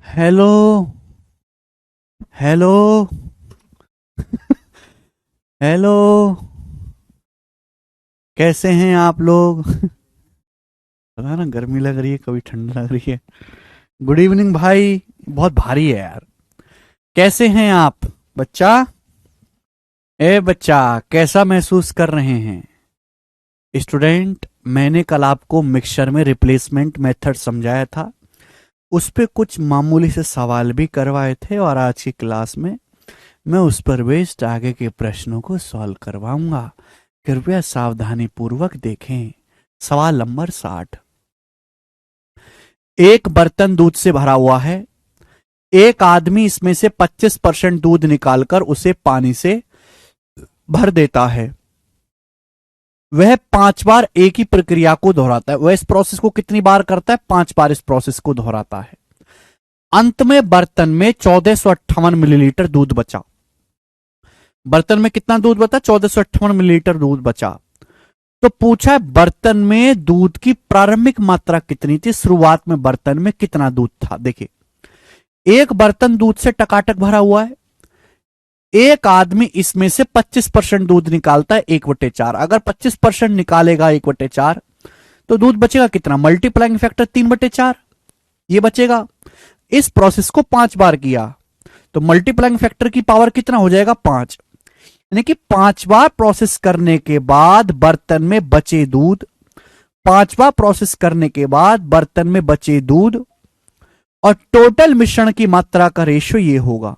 Hello hello hello. कैसे हैं आप लोग? पता ना, गर्मी लग रही है, कभी ठंड लग रही है। गुड इवनिंग भाई। बहुत भारी है यार। कैसे हैं आप? बच्चा, ए बच्चा, कैसा महसूस कर रहे हैं? स्टूडेंट, मैंने कल आपको मिक्सचर में रिप्लेसमेंट मेथड समझाया था। उस पे कुछ मामूली से सवाल भी करवाए थे और आज की क्लास में मैं उस पर बेस्ड आगे के प्रश्नों को सॉल्व करवाऊंगा। कृपया सावधानी पूर्वक देखें। सवाल नंबर 60। एक बर्तन दूध से भरा हुआ है। एक आदमी इसमें से 25% दूध निकालकर उसे पानी से भर देता है। वह 5 बार एक ही प्रक्रिया को दोहराता है। वह इस प्रोसेस को कितनी बार करता है? 5 बार इस प्रोसेस को दोहराता है। अंत में बर्तन में 1458 मिलीलीटर दूध बचा। बर्तन में कितना दूध बचा? 1458 मिलीलीटर दूध बचा। तो पूछा है बर्तन में दूध की प्रारंभिक मात्रा कितनी थी? शुरुआत में बर्तन में कितना दूध था? देखिए, एक बर्तन दूध से टकाटक भरा हुआ है। एक आदमी इसमें से 25% दूध निकालता है, 1/4। अगर 25% निकालेगा 1/4, तो दूध बचेगा कितना? मल्टीप्लाइंग फैक्टर 3/4 ये बचेगा। इस प्रोसेस को 5 बार किया तो मल्टीप्लाइंग फैक्टर की पावर कितना हो जाएगा? 5। यानी कि 5 बार प्रोसेस करने के बाद बर्तन में बचे दूध, 5 बार प्रोसेस करने के बाद बर्तन में बचे दूध और टोटल मिश्रण की मात्रा का रेशियो ये होगा।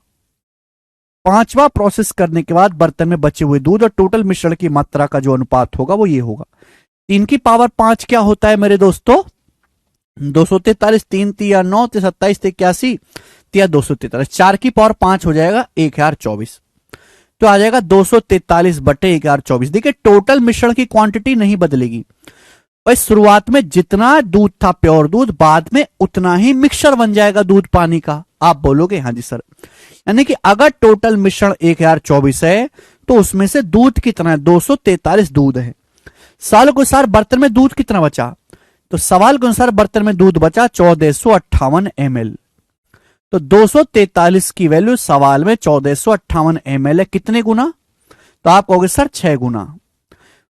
5 बार प्रोसेस करने के बाद बर्तन में बचे हुए दूध और टोटल मिश्रण की मात्रा का जो अनुपात होगा वो ये होगा। 3 की पावर 5 क्या होता है मेरे दोस्तों? 243। 3 तिया 9, 27, 81, तिया 243। 4 की पावर 5 हो जाएगा 1024। तो आ जाएगा 243/1024। देखिए, टोटल मिश्रण की क्वांटिटी नहीं बदलेगी। और शुरुआत में जितना दूध था प्योर दूध, बाद में उतना ही मिक्सचर बन जाएगा दूध पानी का। आप बोलोगे हाँ जी सर। यानी कि अगर टोटल मिश्रण 1024 है तो उसमें से दूध कितना है? 243 दूध है। सवाल के अनुसार बर्तन में दूध कितना बचा? तो सवाल के अनुसार बर्तन में दूध बचा 1458 ml। तो 243 की वैल्यू सवाल में 1458 ml है। कितने गुना? तो आप कहोगे सर 6 गुना।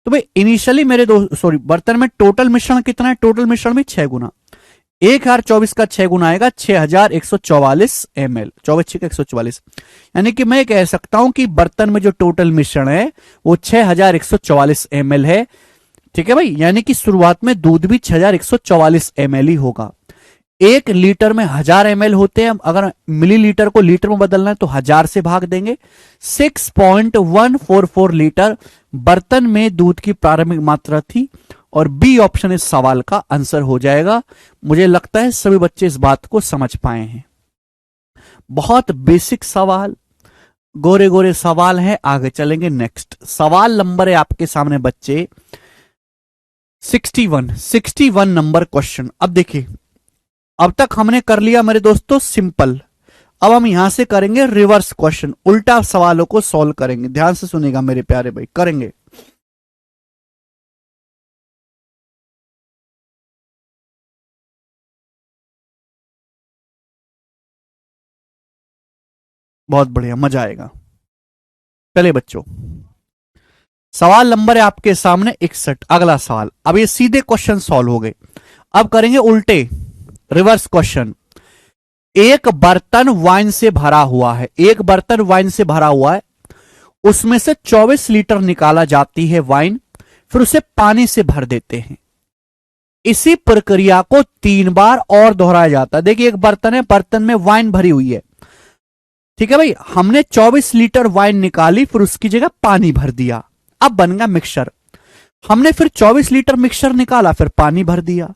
तो भाई इनिशियली बर्तन में टोटल मिश्रण कितना है? टोटल मिश्रण में 6 गुना। 1024 का 6 गुना आएगा 6144 ml। 24/6 यानी कि मैं कह सकता हूं कि बर्तन में जो टोटल मिश्रण है वो 6144 ml है। ठीक है भाई, यानी कि शुरुआत में दूध भी 6144 ml ही होगा। 1 लीटर में 1000 ml होते हैं। अगर मिलीलीटर को लीटर में बदलना है तो 1000 से भाग देंगे। 6.144 लीटर बर्तन में दूध की प्रारंभिक मात्रा थी और बी ऑप्शन इस सवाल का आंसर हो जाएगा। मुझे लगता है सभी बच्चे इस बात को समझ पाए हैं। बहुत बेसिक सवाल, गोरे गोरे सवाल है। आगे चलेंगे। नेक्स्ट सवाल नंबर है आपके सामने बच्चे 61 नंबर क्वेश्चन। अब देखिए, अब तक हमने कर लिया मेरे दोस्तों सिंपल। अब हम यहां से करेंगे रिवर्स क्वेश्चन, उल्टा सवालों को सॉल्व करेंगे। ध्यान से सुनेगा मेरे प्यारे भाई, करेंगे। बहुत बढ़िया, मजा आएगा। चले बच्चों, सवाल नंबर है आपके सामने 61। अगला सवाल। अब ये सीधे क्वेश्चन सॉल्व हो गए। अब करेंगे उल्टे, रिवर्स क्वेश्चन। एक बर्तन वाइन से भरा हुआ है। एक बर्तन वाइन से भरा हुआ है, उसमें से 24 लीटर निकाला जाती है वाइन, फिर उसे पानी से भर देते हैं। इसी प्रक्रिया को 3 बार और दोहराया जाता है। देखिए, एक बर्तन है, बर्तन में वाइन भरी हुई है। ठीक है भाई, हमने 24 लीटर वाइन निकाली, फिर उसकी जगह पानी भर दिया। अब बन गया मिक्सचर। हमने फिर 24 लीटर मिक्सचर निकाला, फिर पानी भर दिया,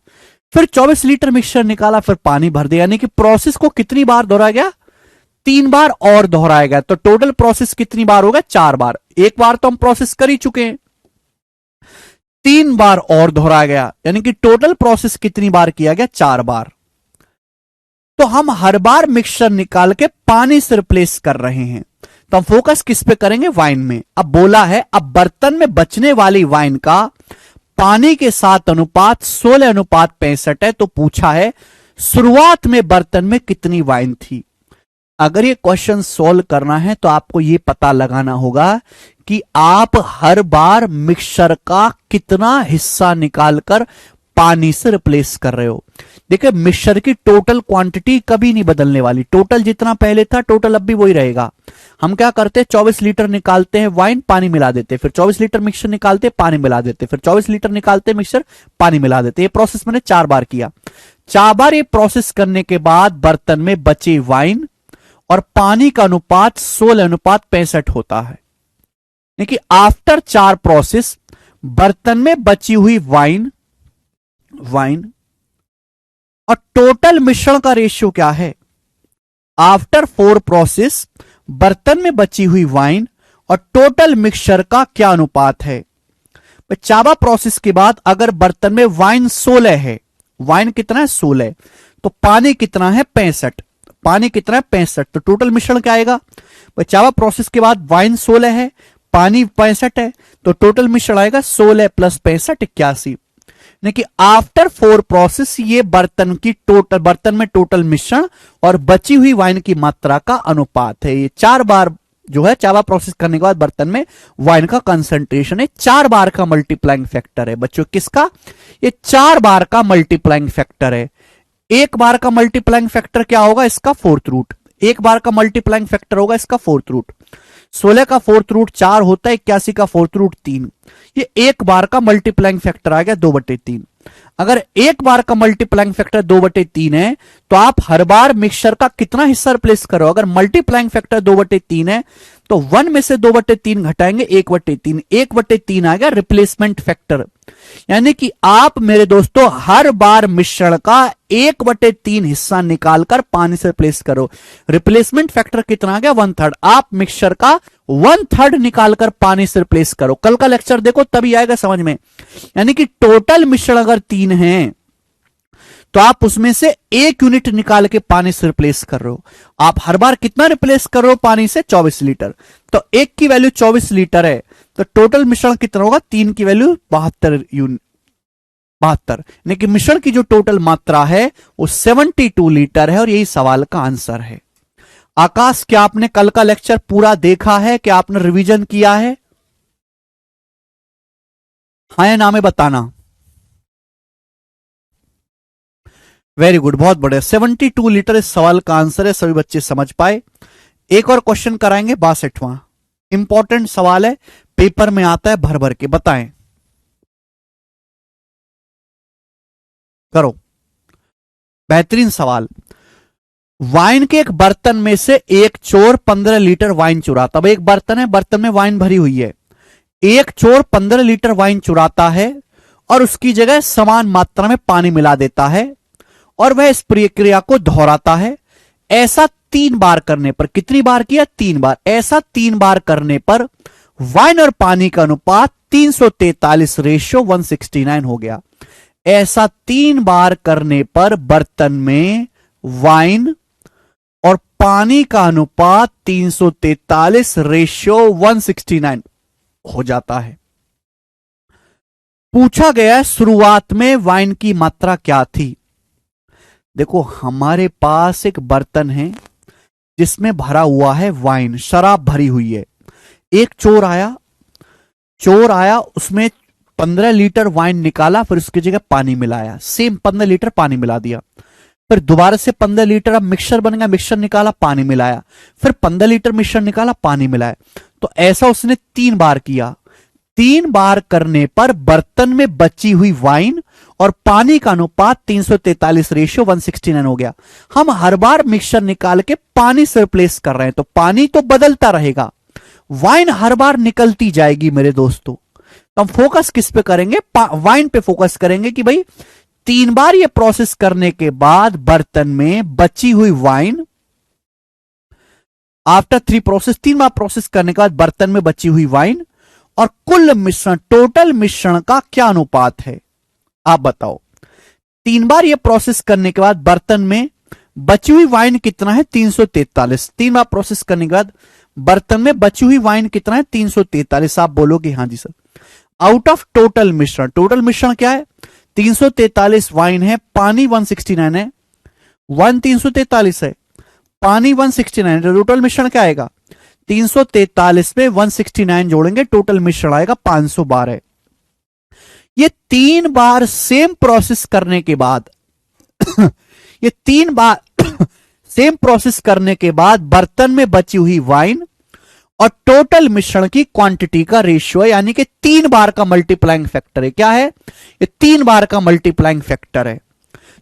फिर 24 लीटर मिक्सचर निकाला, फिर पानी भर दिया। यानी कि प्रोसेस को कितनी बार दोहराया गया? 3 बार और दोहराया गया। तो टोटल प्रोसेस कितनी बार होगा? 4 बार। एक बार तो हम प्रोसेस कर ही चुके हैं, 3 बार और दोहराया गया। यानी कि टोटल प्रोसेस कितनी बार किया गया? 4 बार। तो हम हर बार मिक्सचर निकाल के पानी से रिप्लेस कर रहे हैं। तो हम फोकस किस पे करेंगे? वाइन में। अब बोला है, अब बर्तन में बचने वाली वाइन का पानी के साथ अनुपात 16:65 है। तो पूछा है शुरुआत में बर्तन में कितनी वाइन थी। अगर ये क्वेश्चन सॉल्व करना है तो आपको ये पता लगाना होगा कि आप हर बार मिक्सचर का कितना हिस्सा निकालकर पानी से रिप्लेस कर रहे हो। देखिए मिक्सचर की टोटल क्वांटिटी कभी नहीं बदलने वाली, टोटल जितना पहले था टोटल अब भी वही रहेगा। हम क्या करते हैं 24 लीटर निकालते हैं वाइन, पानी मिला देते, फिर 24 लीटर मिक्सचर निकालते पानी मिला देते, फिर 24 लीटर निकालते मिक्सचर पानी मिला देते। ये प्रोसेस मैंने 4 बार किया। 4 बार ये प्रोसेस करने के बाद बर्तन में बची वाइन और पानी का अनुपात 16:65 होता है। यानी आफ्टर 4 प्रोसेस बर्तन में बची हुई वाइन और टोटल मिश्रण का रेशियो क्या है। आफ्टर 4 प्रोसेस बर्तन में बची हुई वाइन और टोटल मिक्सचर का क्या अनुपात है। 4वां प्रोसेस के बाद अगर बर्तन में वाइन 16 है, वाइन कितना है 16, तो पानी कितना है 65, पानी कितना है 65, तो टोटल मिश्रण क्या आएगा। 50वां प्रोसेस के बाद वाइन 16 है, पानी 65 है, तो टोटल मिश्रण आएगा 16 + 65 81। यानी कि आफ्टर 4 प्रोसेस ये बर्तन में टोटल मिश्रण और बची हुई वाइन की मात्रा का अनुपात है। ये 4 बार जो है 4 बार प्रोसेस करने के बाद बर्तन में वाइन का कंसंट्रेशन है। 4 बार का मल्टीप्लाइंग फैक्टर है बच्चों, किसका, ये 4 बार का मल्टीप्लाइंग फैक्टर है। 1 बार का मल्टीप्लाइंग फैक्टर क्या होगा, इसका 4th रूट। 1 बार का मल्टीप्लाइंग फैक्टर होगा इसका 4th रूट। 16 का 4th रूट 4 होता है, 81 का 4th रूट 3। ये 1 बार का मल्टीप्लाइंग फैक्टर आ गया 2/3। अगर 1 बार का मल्टीप्लाइंग फैक्टर 2/3 है तो आप हर बार मिक्सचर का कितना हिस्सा रिप्लेस करो। अगर मल्टीप्लाइंग फैक्टर 2/3 है तो 1 में से 2/3 घटाएंगे 1/3, 1/3 आ गया रिप्लेसमेंट फैक्टर। यानी कि आप मेरे दोस्तों हर बार मिश्रण का 1/3 हिस्सा निकालकर पानी से रिप्लेस करो। रिप्लेसमेंट फैक्टर कितना आ गया 1/3। आप मिक्सचर का 1/3 निकालकर पानी से रिप्लेस करो। कल का लेक्चर देखो तभी आएगा समझ में। यानी कि टोटल मिश्रण अगर 3 है तो आप उसमें से 1 यूनिट निकाल के पानी से रिप्लेस कर रहे हो। आप हर बार कितना रिप्लेस कर रहे हो पानी से 24 लीटर, तो 1 की वैल्यू 24 लीटर है, तो टोटल मिश्रण कितना होगा 3 की वैल्यू 72 यूनिट, 72। यानी कि मिश्रण की जो टोटल मात्रा है वो 72 लीटर है और यही सवाल का आंसर है। आकाश, क्या आपने कल का लेक्चर पूरा देखा है, क्या आपने रिवीजन किया है? हाँ या ना में बताना। वेरी गुड, बहुत बढ़िया। 72 लीटर इस सवाल का आंसर है, सभी बच्चे समझ पाए। एक और क्वेश्चन कराएंगे 62वां। इंपॉर्टेंट सवाल है, पेपर में आता है भर भर के, बताएं। करो, बेहतरीन सवाल। वाइन के एक बर्तन में से एक चोर 15 लीटर वाइन चुराता। अब एक बर्तन है, बर्तन में वाइन भरी हुई है, एक चोर 15 लीटर वाइन चुराता है और उसकी जगह समान मात्रा में पानी मिला देता है और वह इस प्रक्रिया को दोहराता है। ऐसा 3 बार करने पर, कितनी बार किया 3 बार, ऐसा 3 बार करने पर वाइन और पानी का अनुपात 343:169 हो गया। ऐसा 3 बार करने पर बर्तन में वाइन और पानी का अनुपात 343:169 हो जाता है। पूछा गया शुरुआत में वाइन की मात्रा क्या थी। देखो हमारे पास एक बर्तन है जिसमें भरा हुआ है वाइन, शराब भरी हुई है। एक चोर आया, उसमें 15 लीटर वाइन निकाला, फिर उसकी जगह पानी मिलाया, सेम 15 लीटर पानी मिला दिया। फिर दोबारा से 15 लीटर, अब मिक्सचर बन गया, मिक्सचर निकाला, पानी मिलाया, फिर 15 लीटर मिक्सचर निकाला, पानी मिलाया। तो ऐसा उसने 3 बार किया। 3 बार करने पर बर्तन में बची हुई वाइन और पानी का अनुपात 343:169 हो गया। हम हर बार मिक्सचर निकाल के पानी से रिप्लेस कर रहे हैं, तो पानी तो बदलता रहेगा, वाइन हर बार निकलती जाएगी मेरे दोस्तों। तो हम फोकस किस पे करेंगे, वाइन पे फोकस करेंगे कि भाई 3 बार ये प्रोसेस करने के बाद बर्तन में बची हुई वाइन, आफ्टर 3 प्रोसेस, 3 बार प्रोसेस करने के बाद बर्तन में बची हुई वाइन और कुल मिश्रण, टोटल मिश्रण का क्या अनुपात है, आप बताओ। 3 बार ये प्रोसेस करने के बाद बर्तन में बची हुई वाइन कितना है 343। 3 बार प्रोसेस करने के बाद बर्तन में बची हुई वाइन कितना है 343। आप बोलोगे हाँ जी सर। आउट ऑफ टोटल मिश्रण, टोटल मिश्रण क्या है 343 वाइन है, पानी 169 है, वन 343 है, पानी 169, टोटल मिश्रण क्या आएगा? 343 में 169 जोड़ेंगे, टोटल मिश्रण आएगा 512। ये 3 बार सेम प्रोसेस करने के बाद ये 3 बार सेम प्रोसेस करने के बाद बर्तन में बची हुई वाइन और टोटल मिश्रण की क्वांटिटी का रेशियो है, यानी कि 3 बार का मल्टीप्लाइंग फैक्टर है। क्या है? ये 3 बार का मल्टीप्लाइंग फैक्टर है।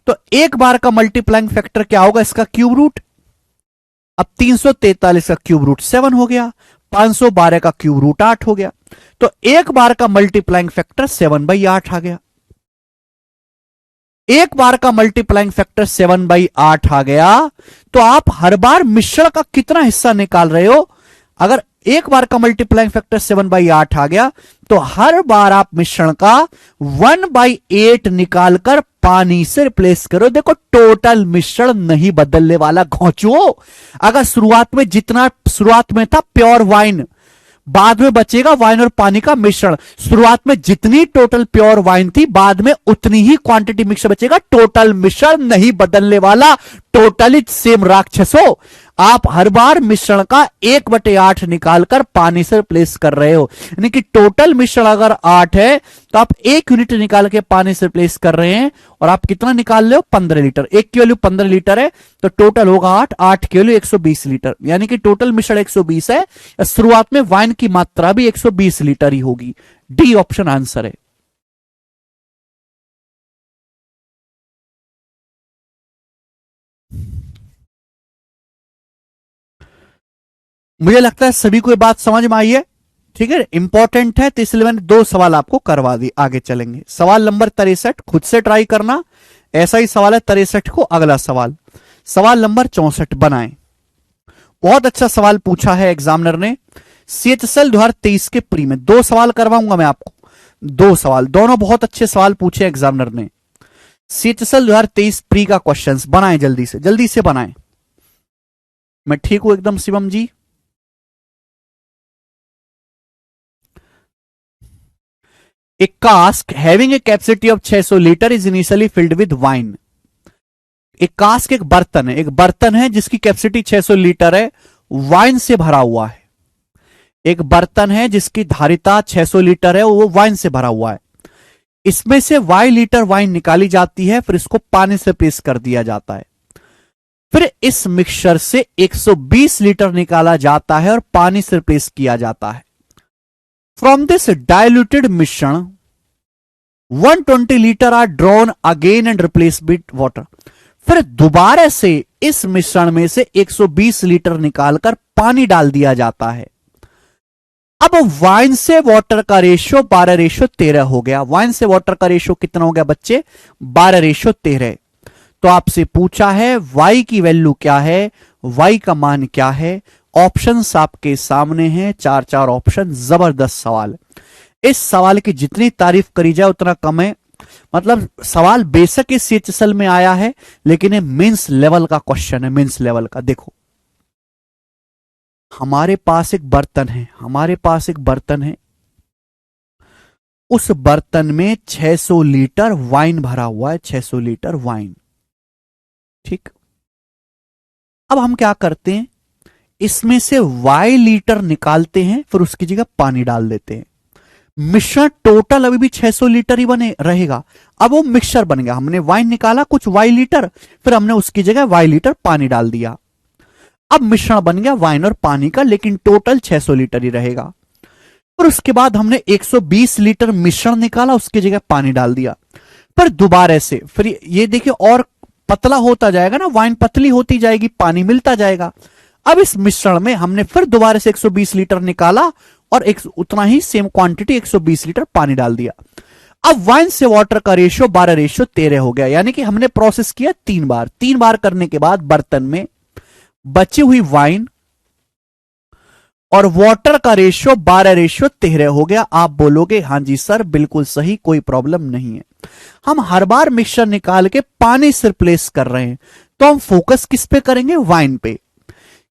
तो 1 बार का मल्टीप्लाइंग फैक्टर क्या होगा? इसका क्यूब रूट। अब 343 का क्यूब रूट 7 हो गया, 512 का क्यूब रूट 8 हो गया। तो 1 बार का मल्टीप्लाइंग फैक्टर 7/8 आ गया। 1 बार का मल्टीप्लाइंग फैक्टर 7/8 आ गया। तो आप हर बार मिश्रण का कितना हिस्सा निकाल रहे हो? अगर 1 बार का मल्टीप्लाइंग फैक्टर 7/8 आ गया तो हर बार आप मिश्रण का 1/8 निकालकर पानी से रिप्लेस करो। देखो, टोटल मिश्रण नहीं बदलने वाला घोंचुओ। अगर शुरुआत में था प्योर वाइन, बाद में बचेगा वाइन और पानी का मिश्रण। शुरुआत में जितनी टोटल प्योर वाइन थी, बाद में उतनी ही क्वांटिटी मिक्सर बचेगा। टोटल मिश्रण नहीं बदलने वाला, टोटली सेम राक्षसो। आप हर बार मिश्रण का 1/8 निकालकर पानी से रिप्लेस कर रहे हो, यानी कि टोटल मिश्रण अगर 8 है तो आप 1 यूनिट निकाल के पानी से रिप्लेस कर रहे हैं। और आप कितना निकाल रहे हो? 15 लीटर। 1 की वैल्यू 15 लीटर है तो टोटल होगा 8 की वैल्यू 120 लीटर, यानी कि टोटल मिश्रण 120 है। शुरुआत में वाइन की मात्रा भी 120 लीटर ही होगी। डी ऑप्शन आंसर है। मुझे लगता है सभी को ये बात समझ में आई है। ठीक है, इंपॉर्टेंट है तो इसलिए मैंने 2 सवाल आपको करवा दी। आगे चलेंगे। सवाल नंबर 63 खुद से ट्राई करना, ऐसा ही सवाल है 63 को। अगला सवाल, सवाल नंबर 64 बनाएं। बहुत अच्छा सवाल पूछा है एग्जामिनर ने। CHSL 2023 के प्री में 2 सवाल करवाऊंगा मैं आपको। 2 सवाल, दोनों बहुत अच्छे सवाल पूछे एग्जामिनर ने। CHSL 2023 प्री का क्वेश्चंस बनाएं, जल्दी से बनाएं। मैं ठीक हूं एकदम शिवम जी? A cask having a capacity of 600 litre is initially filled with wine. एक कास्क एक बर्तन है जिसकी कैपेसिटी 600 लीटर है, वाइन से भरा हुआ है। एक बर्तन है जिसकी धारिता 600 लीटर है, वो वाइन से भरा हुआ है। इसमें से y लीटर वाइन निकाली जाती है, फिर इसको पानी से प्रेस कर दिया जाता है। फिर इस मिक्सचर से 120 लीटर निकाला जाता है और पानी से प्रेस किया जाता है। From this diluted मिश्रण 120 litre are drawn again and replace with water. फिर दोबारा से इस मिश्रण में से 120 लीटर निकालकर पानी डाल दिया जाता है। अब वाइन से वाटर का रेशियो 12:13 हो गया। वाइन से वाटर का रेशियो कितना हो गया बच्चे? 12:13। तो आपसे पूछा है y की वैल्यू क्या है, y का मान क्या है? ऑप्शंस आपके सामने हैं, 4 ऑप्शन। जबरदस्त सवाल। इस सवाल की जितनी तारीफ करी जाए उतना कम है। मतलब सवाल बेशक इस CHSL में आया है, लेकिन ये मेंस लेवल का क्वेश्चन है, मेंस लेवल का। देखो, हमारे पास एक बर्तन है, उस बर्तन में 600 लीटर वाइन भरा हुआ है, 600 लीटर वाइन। ठीक, अब हम क्या करते हैं, इसमें से y लीटर निकालते हैं, फिर उसकी जगह पानी डाल देते हैं। मिश्रण टोटल अभी भी 600 लीटर ही बने रहेगा। अब वो मिक्सचर बन गया। हमने वाइन निकाला कुछ y लीटर, फिर हमने उसकी जगह y लीटर पानी डाल दिया। अब मिश्रण बन गया वाइन और पानी का, लेकिन टोटल 600 लीटर ही रहेगा। फिर उसके बाद हमने 120 लीटर मिश्रण निकाला, उसकी जगह पानी डाल दिया। फिर दोबारा से, फिर ये देखिए और पतला होता जाएगा ना, वाइन पतली होती जाएगी, पानी मिलता जाएगा। अब इस मिश्रण में हमने फिर दोबारा से 120 लीटर निकाला और उतना ही सेम क्वांटिटी 120 लीटर पानी डाल दिया। अब वाइन से वाटर का रेशियो 12:13 हो गया, यानी कि हमने प्रोसेस किया 3 बार। 3 बार करने के बाद बर्तन में बची हुई वाइन और वाटर का रेशियो 12:13 हो गया। आप बोलोगे हाँ जी सर बिल्कुल सही, कोई प्रॉब्लम नहीं है। हम हर बार मिक्सचर निकाल के पानी से रिप्लेस कर रहे हैं, तो हम फोकस किस पे करेंगे? वाइन पे।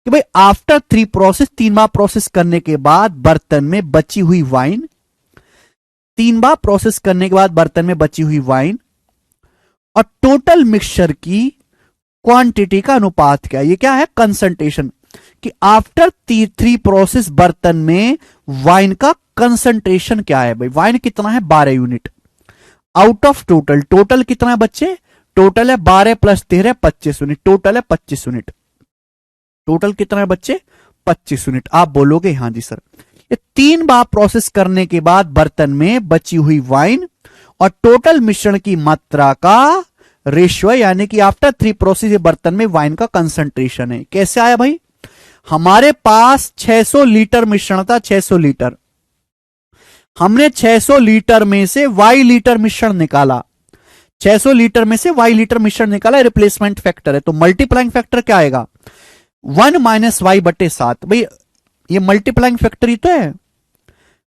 कि भाई आफ्टर 3 प्रोसेस, 3 बार प्रोसेस करने के बाद बर्तन में बची हुई वाइन, 3 बार प्रोसेस करने के बाद बर्तन में बची हुई वाइन और टोटल मिक्सचर की क्वांटिटी का अनुपात क्या है? ये क्या है? कंसंट्रेशन। कि आफ्टर 3 प्रोसेस बर्तन में वाइन का कंसंट्रेशन क्या है भाई? वाइन कितना है? 12 unit out of total. Total कितना है बच्चे? टोटल है 12 प्लस 13 25 यूनिट। टोटल है 25 यूनिट। टोटल कितना है बच्चे? 25 यूनिट। आप बोलोगे हाँ जी सर। ये 3 बार प्रोसेस करने के बाद बर्तन में बची हुई वाइन और टोटल मिश्रण की मात्रा का रेशियो, यानी कि आफ्टर 3 प्रोसेस ये बर्तन में वाइन का कंसंट्रेशन है। कैसे आया भाई? हमारे पास 600 लीटर मिश्रण था, 600 लीटर। हमने 600 लीटर में से वाई लीटर मिश्रण निकाला। 600 लीटर में से वाई लीटर मिश्रण निकाला, रिप्लेसमेंट फैक्टर है। तो मल्टीप्लाइंग फैक्टर क्या आएगा? 1 - y/7। भाई ये मल्टीप्लाइंग फैक्टर ही तो है।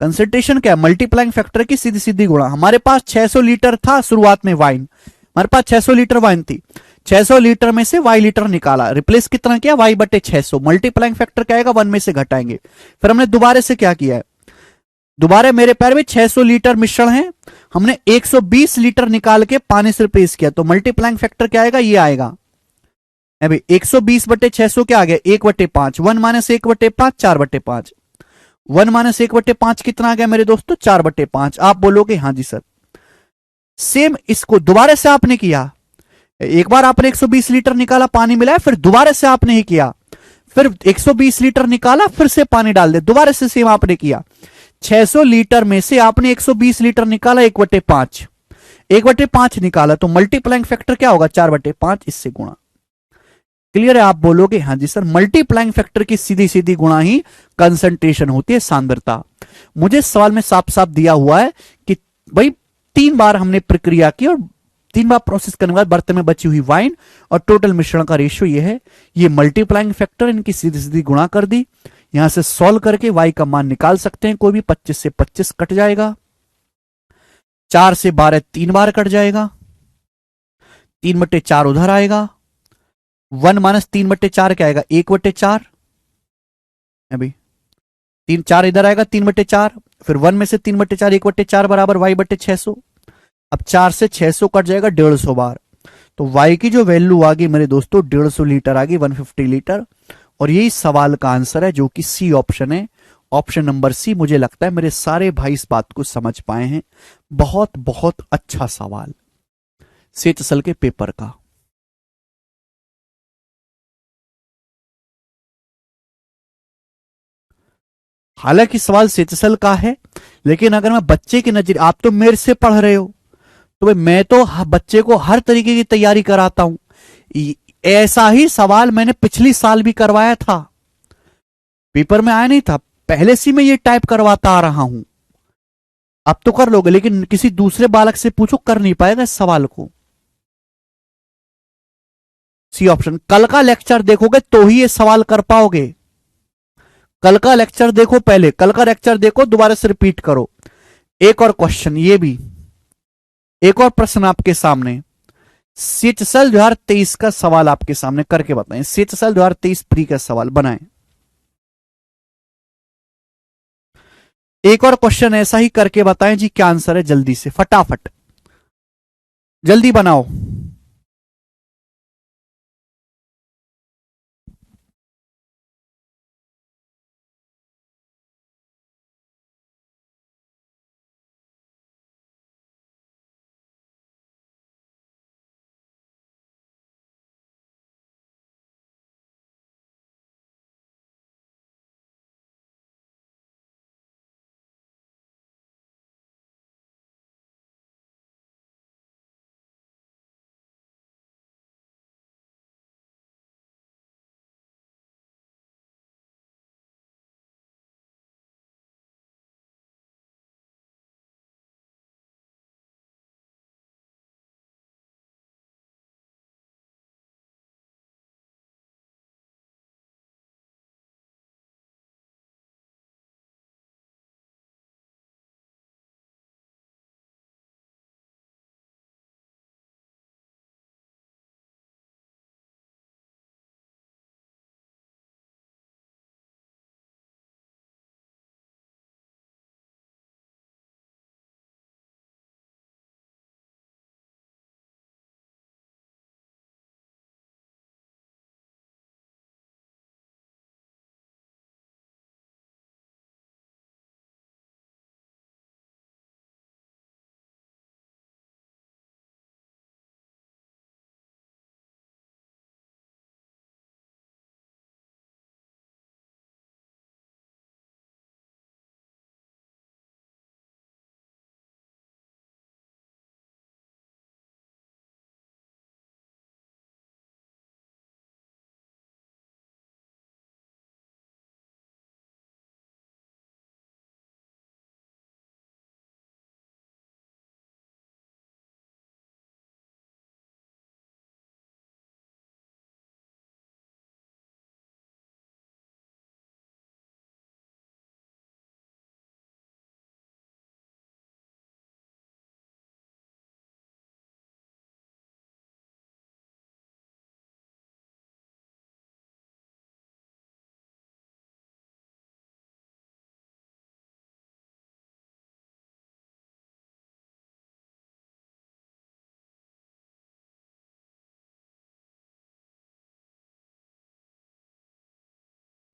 कंसंट्रेशन क्या है? मल्टीप्लाइंग फैक्टर की सीधी सीधी गुणा। हमारे पास 600 लीटर था शुरुआत में वाइन, हमारे पास 600 लीटर वाइन थी। 600 लीटर में से वाई लीटर निकाला, रिप्लेस कितना किया? y/600। मल्टीप्लाइंग फैक्टर क्या आएगा? 1 में से घटाएंगे। फिर हमने दोबारा से क्या किया है? दोबारा मेरे पैर में 600 लीटर मिश्रण है, हमने 120 लीटर निकाल के पानी से रिप्लेस किया। तो मल्टीप्लाइंग फैक्टर क्या आएगा? ये आएगा भाई 120/600 क्या आ गया? 1/5। 1 - 1/5 4/5। 1 - 1/5 कितना आ गया मेरे दोस्तों? 4/5। आप बोलोगे हाँ जी सर। सेम इसको दोबारा से आपने किया। एक बार आपने 120 लीटर निकाला, पानी मिलाया, फिर दोबारा से आपने ही किया। फिर 120 लीटर निकाला, फिर से पानी डाल दे, दोबारा से सेम आपने किया। 600 लीटर में से आपने 120 लीटर निकाला, 1/5। 1/5 निकाला, तो मल्टीप्लाइंग फैक्टर क्या होगा? 4/5। इससे गुणा। क्लियर है? आप बोलोगे हाँ जी सर। मल्टीप्लाइंग फैक्टर की सीधी सीधी गुणा ही कंसंट्रेशन होती है, सांद्रता। मुझे सवाल में साफ साफ दिया हुआ है कि भाई 3 बार हमने प्रक्रिया की और 3 बार प्रोसेस करने के बाद बर्तन में बची हुई वाइन और टोटल मिश्रण का रेशियो ये है। ये मल्टीप्लाइंग फैक्टर, इनकी सीधी सीधी गुणा कर दी। यहां से सॉल्व करके वाई का मान निकाल सकते हैं कोई भी। 25 से 25 कट जाएगा, 4 से 12 3 बार कट जाएगा, 3/4 उधर आएगा। 1 - 3/4 क्या आएगा? 1/4। अभी 3 4 इधर आएगा, 3/4। फिर 1 में से 3/4, 1/4 बराबर y/600। अब 4 से 600 कट जाएगा 150 बार। तो y की जो वैल्यू आ गई मेरे दोस्तों 150 लीटर आ गई, 150 लीटर। और यही सवाल का आंसर है, जो कि सी ऑप्शन है। Option number c. मुझे लगता है मेरे सारे भाई इस बात को समझ पाए हैं। बहुत बहुत अच्छा सवाल सेचसल के पेपर का। हालांकि सवाल सेचसल का है, लेकिन अगर मैं बच्चे की नजर, आप तो मेरे से पढ़ रहे हो, तो भाई मैं तो बच्चे को हर तरीके की तैयारी कराता हूं। ऐसा ही सवाल मैंने पिछली साल भी करवाया था, पेपर में आया नहीं था। पहले से मैं ये टाइप करवाता आ रहा हूं। अब तो कर लोगे, लेकिन किसी दूसरे बालक से पूछो, कर नहीं पाएगा इस सवाल को। C option. कल का लेक्चर देखोगे तो ही ये सवाल कर पाओगे। कल का लेक्चर देखो, पहले कल का लेक्चर देखो, दोबारा से रिपीट करो। एक और क्वेश्चन, ये भी एक और प्रश्न आपके सामने। सीचसल 2023 का सवाल आपके सामने करके बताएं। सीचसल 2023 प्री का सवाल बनाएं। एक और क्वेश्चन ऐसा ही करके बताएं जी, क्या आंसर है? जल्दी से फटाफट जल्दी बनाओ।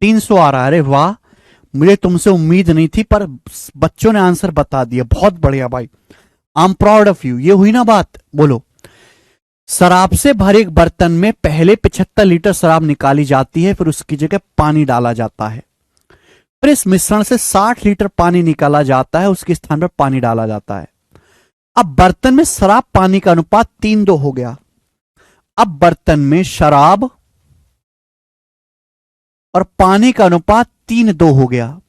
300 आ रहा है। अरे वाह, मुझे तुमसे उम्मीद नहीं थी, पर बच्चों ने आंसर बता दिया, बहुत बढ़िया भाई, I am proud of you. ये हुई ना बात। बोलो, शराब से भरे एक बर्तन में पहले 75 लीटर शराब निकाली जाती है, फिर उसकी जगह पानी डाला जाता है। फिर इस मिश्रण से 60 लीटर पानी निकाला जाता है, उसके स्थान पर पानी डाला जाता है। अब बर्तन में शराब पानी का अनुपात 3:2 हो गया। अब बर्तन में शराब और पानी का अनुपात 3:2 हो गया।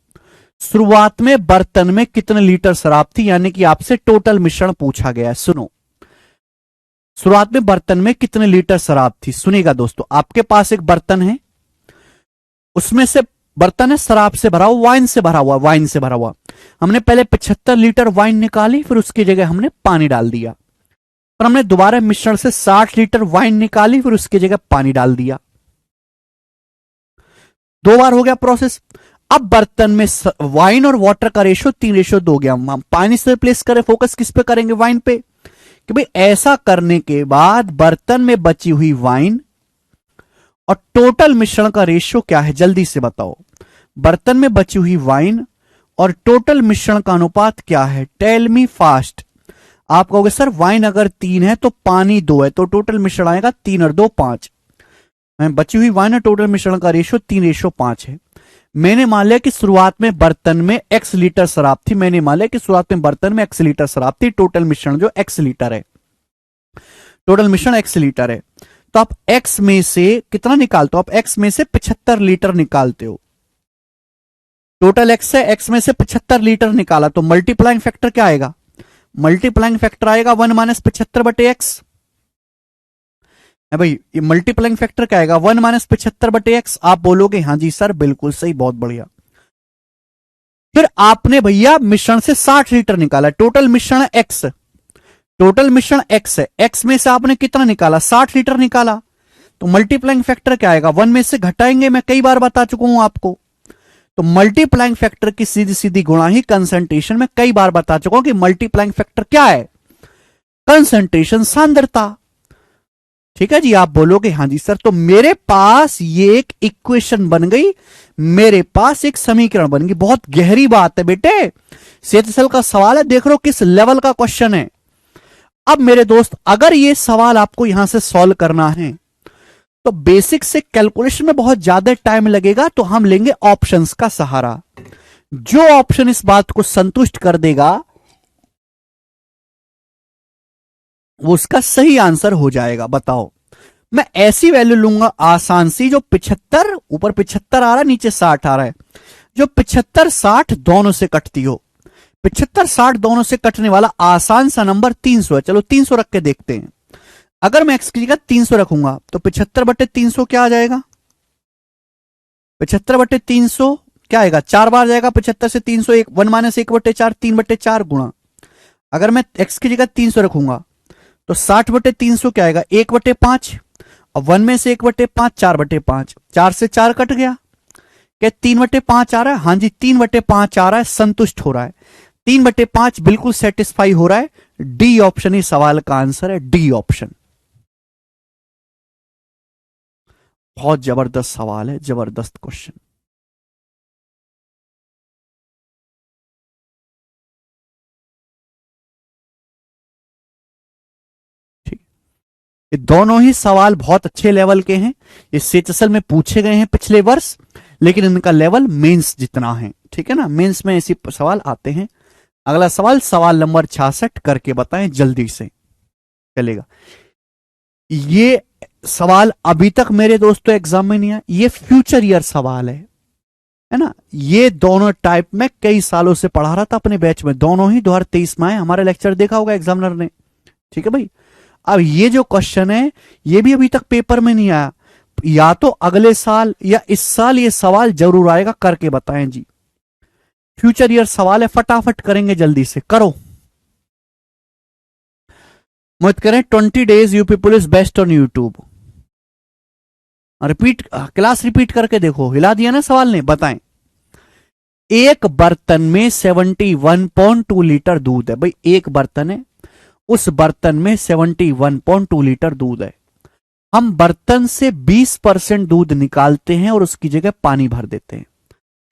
शुरुआत में बर्तन में कितने लीटर शराब थी, यानी कि आपसे टोटल मिश्रण पूछा गया है। सुनो, शुरुआत में बर्तन में कितने लीटर शराब थी। सुनिएगा दोस्तों, आपके पास एक बर्तन है, उसमें से बर्तन है शराब से भरा हुआ, वाइन से भरा हुआ, वाइन से भरा हुआ। हमने पहले 75 लीटर वाइन निकाली, फिर उसकी जगह हमने पानी डाल दिया। फिर हमने दोबारा मिश्रण से 60 लीटर वाइन निकाली, फिर उसकी जगह पानी डाल दिया। 2 बार हो गया प्रोसेस। अब बर्तन में वाइन और वाटर का रेशो 3:2 गया। हम पानी से रिप्लेस करें, फोकस किस पे करेंगे, वाइन पे। कि भाई ऐसा करने के बाद बर्तन में बची हुई वाइन और टोटल मिश्रण का रेशियो क्या है, जल्दी से बताओ। बर्तन में बची हुई वाइन और टोटल मिश्रण का अनुपात क्या है, टेल मी फास्ट। आप कहोगे सर वाइन अगर 3 है तो पानी 2 है, तो टोटल मिश्रण आएगा 3 और 2 5। बची हुई वाइन और टोटल मिश्रण का रेशियो 3:5 है। मैंने मान लिया कि शुरुआत में बर्तन में x लीटर शराब थी, मैंने मान लिया कि शुरुआत में बर्तन में x लीटर शराब थी, टोटल मिश्रण जो x लीटर है, टोटल मिश्रण x लीटर है। तो आप x में से कितना निकालते हो, आप x में से 75 लीटर निकालते हो। टोटल x है, x में से 75 लीटर निकाला, तो मल्टीप्लाइंग फैक्टर क्या आएगा, मल्टीप्लाइंग फैक्टर आएगा 1 - 75/x। भाई ये मल्टीप्लाइंग फैक्टर क्या आएगा, 1 - 75/x। आप बोलोगे हाँ जी सर बिल्कुल सही, बहुत बढ़िया। फिर आपने भैया मिश्रण से 60 लीटर निकाला, टोटल मिश्रण है x, टोटल मिश्रण x है, x में से आपने कितना निकाला, 60 लीटर निकाला, तो मल्टीप्लाइंग फैक्टर क्या आएगा, 1 में से घटाएंगे, मैं कई बार बता चुका हूं आपको। तो मल्टीप्लाइंग फैक्टर की सीधी सीधी गुणा ही कंसंट्रेशन, में कई बार बता चुका हूं कि मल्टीप्लाइंग फैक्टर क्या है, कंसंट्रेशन, सांद्रता। ठीक है जी, आप बोलोगे हाँ जी सर। तो मेरे पास ये एक इक्वेशन बन गई, मेरे पास एक समीकरण बन गई। बहुत गहरी बात है बेटे, सेतसल का सवाल है, देख लो किस लेवल का क्वेश्चन है। अब मेरे दोस्त, अगर ये सवाल आपको यहां से सॉल्व करना है तो बेसिक से कैलकुलेशन में बहुत ज्यादा टाइम लगेगा, तो हम लेंगे ऑप्शंस का सहारा। जो ऑप्शन इस बात को संतुष्ट कर देगा वो उसका सही आंसर हो जाएगा। बताओ, मैं ऐसी वैल्यू लूंगा आसान सी, जो 75, ऊपर 75 आ रहा है, नीचे 60 आ रहा है, जो 75 60 दोनों से कटती हो। 75 60 दोनों से कटने वाला आसान सा नंबर 300 है। चलो 300 रख के देखते हैं। अगर मैं x की जगह 300 रखूंगा तो 75/300 क्या आ जाएगा, 75/300 क्या आएगा, 4 बार जाएगा 75 से 300, 1 - 1/4, 3/4 गुणा। अगर मैं x की जगह 300 रखूंगा तो 60/300 क्या आएगा, 1/5, और 1 में से 1/5, 4/5, 4 से 4 कट गया, क्या 3/5 आ रहा है, हाँ जी 3/5 आ रहा है, संतुष्ट हो रहा है, 3/5 बिल्कुल सेटिस्फाई हो रहा है। डी ऑप्शन ही सवाल का आंसर है, डी ऑप्शन। बहुत जबरदस्त सवाल है, जबरदस्त क्वेश्चन। ठीक, ये दोनों ही सवाल बहुत अच्छे लेवल के हैं, ये सेचसल में पूछे गए हैं पिछले वर्ष, लेकिन इनका लेवल मेंस जितना है। ठीक है ना, मेंस में ऐसे सवाल आते हैं। अगला सवाल, सवाल नंबर 66 करके बताएं जल्दी से, चलेगा। ये सवाल अभी तक मेरे दोस्तों एग्जाम में नहीं आया, ये फ्यूचर ईयर सवाल है ना। ये दोनों टाइप में कई सालों से पढ़ा रहा था अपने बैच में, दोनों ही 2023 में आए, हमारे लेक्चर देखा होगा एग्जामिनर ने। ठीक है भाई, अब ये जो क्वेश्चन है ये भी अभी तक पेपर में नहीं आया, या तो अगले साल या इस साल ये सवाल जरूर आएगा, करके बताएं जी। फ्यूचर ईयर सवाल है, फटाफट करेंगे, जल्दी से करो, मत करें। 20 days UP police best on YouTube, repeat, class repeat करके देखो, हिला दिया ना सवाल ने, बताएं। एक बर्तन में 71.2 लीटर दूध है। भाई एक बर्तन है, उस बर्तन में 71.2 लीटर दूध है। हम बर्तन से 20% दूध निकालते हैं और उसकी जगह पानी भर देते हैं।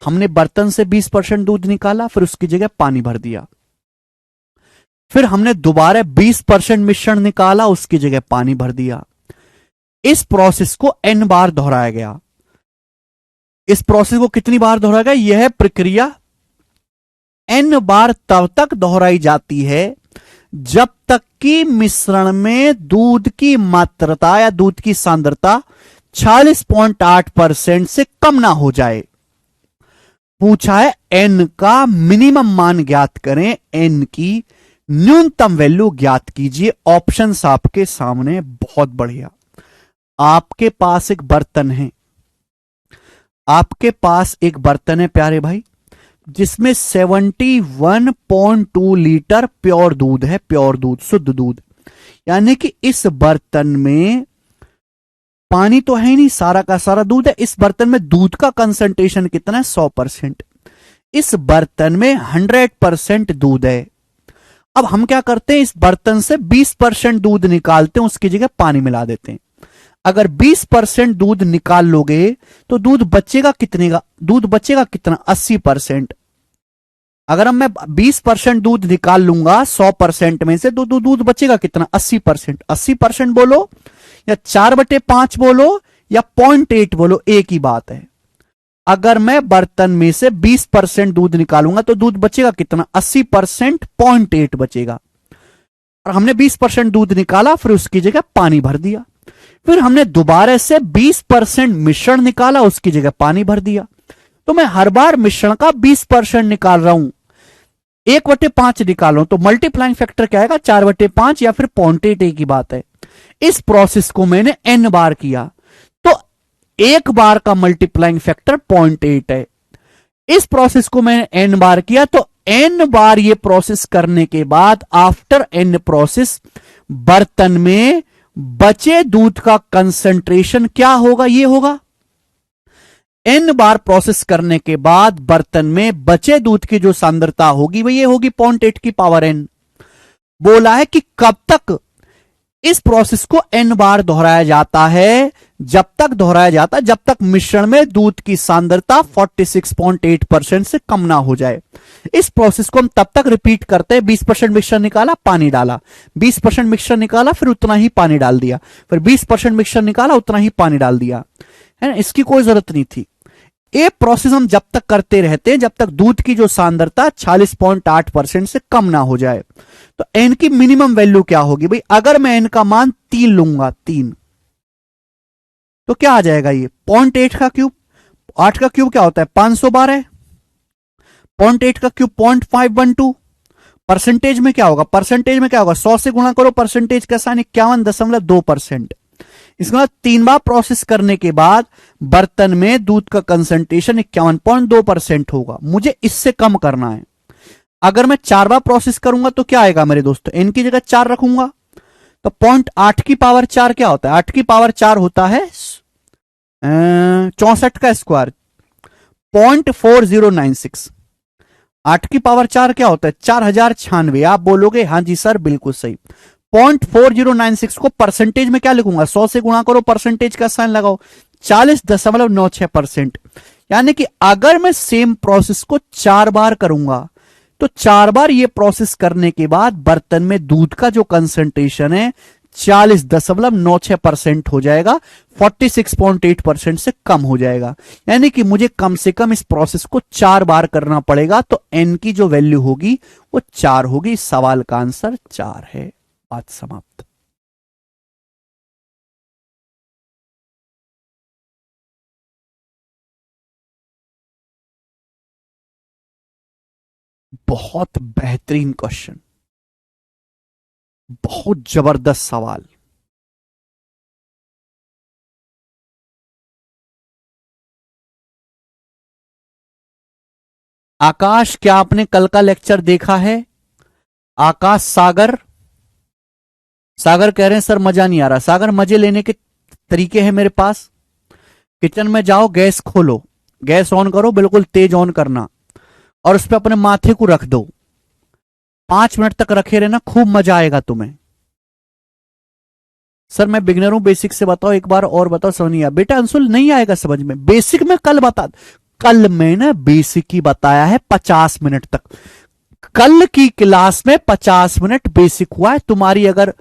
हमने बर्तन से 20% दूध निकाला, फिर उसकी जगह पानी भर दिया। फिर हमने दोबारा 20% मिश्रण निकाला, उसकी जगह पानी भर दिया। इस प्रोसेस को n बार दोहराया गया। इस प्रोसेस को कितनी बार दोहराया गया? यह प्रक्रिया n बार तब तक दोहराई जाती है जब तक कि मिश्रण में दूध की मात्रता या दूध की सांद्रता 46.8% से कम ना हो जाए। पूछा है n का मिनिमम मान ज्ञात करें, n की न्यूनतम वैल्यू ज्ञात कीजिए। ऑप्शंस आपके सामने। बहुत बढ़िया। आपके पास एक बर्तन है, आपके पास एक बर्तन है प्यारे भाई, जिसमें 71.2 लीटर प्योर दूध है। प्योर दूध, शुद्ध दूध। यानी कि इस बर्तन में पानी तो है ही नहीं, सारा का सारा दूध है। इस बर्तन में दूध का कंसंट्रेशन कितना है? 100%। इस बर्तन में 100% दूध है। अब हम क्या करते हैं, इस बर्तन से 20% दूध निकालते हैं, उसकी जगह पानी मिला देते हैं। अगर 20% दूध निकाल लोगे तो दूध बचेगा कितने का? दूध बचेगा कितना? 80%। अगर मैं 20% दूध निकाल लूंगा 100% में से, तो दूध बचेगा कितना? 80%। 80% बोलो या 4/5 बोलो या 0.8 बोलो, एक ही बात है। अगर मैं बर्तन में से 20% दूध निकालूंगा तो दूध बचेगा कितना? 80%, 0.8 बचेगा। और हमने 20% दूध निकाला, फिर उसकी जगह पानी भर दिया। फिर हमने दोबारा से 20% मिश्रण निकाला, उसकी जगह पानी भर दिया। तो मैं हर बार मिश्रण का 20% निकाल रहा हूं। 1/5 निकालो तो मल्टीप्लाइंग फैक्टर क्या आएगा? 4/5 या फिर 0.8, एक ही बात है। इस प्रोसेस को मैंने n बार किया तो एक बार का मल्टीप्लाइंग फैक्टर 0.8 है। इस प्रोसेस को मैंने n बार किया तो n बार ये प्रोसेस करने के बाद आफ्टर n प्रोसेस बर्तन में बचे दूध का कंसंट्रेशन क्या होगा? ये होगा n बार प्रोसेस करने के बाद बर्तन में बचे दूध की जो सांद्रता होगी वह ये होगी 0.8 की पावर n। बोला है कि कब तक इस प्रोसेस को n बार दोहराया जाता है? जब तक दोहराया जाता है जब तक मिश्रण में दूध की सांद्रता 46.8% से कम ना हो जाए। इस प्रोसेस को हम तब तक रिपीट करते हैं, 20% मिक्सचर निकाला, पानी डाला, 20% मिक्सचर निकाला, फिर उतना ही पानी डाल दिया, फिर 20% मिक्सचर निकाला, उतना ही पानी डाल दिया, है ना। इसकी कोई जरूरत नहीं थी। ये प्रोसेस हम जब तक करते रहते हैं जब तक दूध की जो सांद्रता 46.8% से कम ना हो जाए। तो n की मिनिमम वैल्यू क्या होगी भाई? अगर मैं n का मान 3 लूंगा, 3, तो क्या आ जाएगा? ये 0.8 का क्यूब। 8 का क्यूब क्या होता है? 512। 0.8 का क्यूब 0.512। परसेंटेज में क्या होगा? परसेंटेज में क्या होगा? 100 से गुणा करो, परसेंटेज का साइन 51.2%। इसके बाद 3 बार प्रोसेस करने के बाद बर्तन में दूध का कंसंट्रेशन 51.2% होगा। मुझे इससे कम करना है। अगर मैं 4 बार प्रोसेस करूंगा तो क्या आएगा मेरे दोस्तों? n की जगह 4 रखूंगा तो 0.8 की पावर 4 क्या होता है? 8 की पावर 4 होता है 64 का स्क्वायर, 0.4096। 8 की पावर 4 क्या होता है? 4096। आप बोलोगे हाँ जी सर बिल्कुल सही। 0.4096 को परसेंटेज में क्या लिखूंगा? 100 से गुणा करो, परसेंटेज का साइन लगाओ, 40.96%। यानी कि अगर मैं सेम प्रोसेस को 4 बार करूंगा तो 4 बार ये प्रोसेस करने के बाद बर्तन में दूध का जो कंसंट्रेशन है 40.96% हो जाएगा, 46.8% से कम हो जाएगा। यानी कि मुझे कम से कम इस प्रोसेस को 4 बार करना पड़ेगा। तो n की जो वैल्यू होगी वो 4 होगी। सवाल का आंसर 4 है। बात समाप्त। बहुत बेहतरीन क्वेश्चन, बहुत जबरदस्त सवाल। आकाश, क्या आपने कल का लेक्चर देखा है? आकाश, सागर, सागर कह रहे हैं सर मजा नहीं आ रहा। सागर, मजे लेने के तरीके हैं मेरे पास। किचन में जाओ, गैस खोलो, गैस ऑन करो, बिल्कुल तेज ऑन करना, और उस पर अपने माथे को रख दो। 5 मिनट तक रखे रहना, खूब मजा आएगा तुम्हें। सर मैं बिगनर हूं, बेसिक से बताओ, एक बार और बताओ, समझ नहीं आया। बेटा अंशुल नहीं आएगा समझ में, बेसिक में कल बता, कल मैंने बेसिक ही बताया है 50 मिनट तक। कल की क्लास में 50 मिनट बेसिक हुआ है तुम्हारी। अगर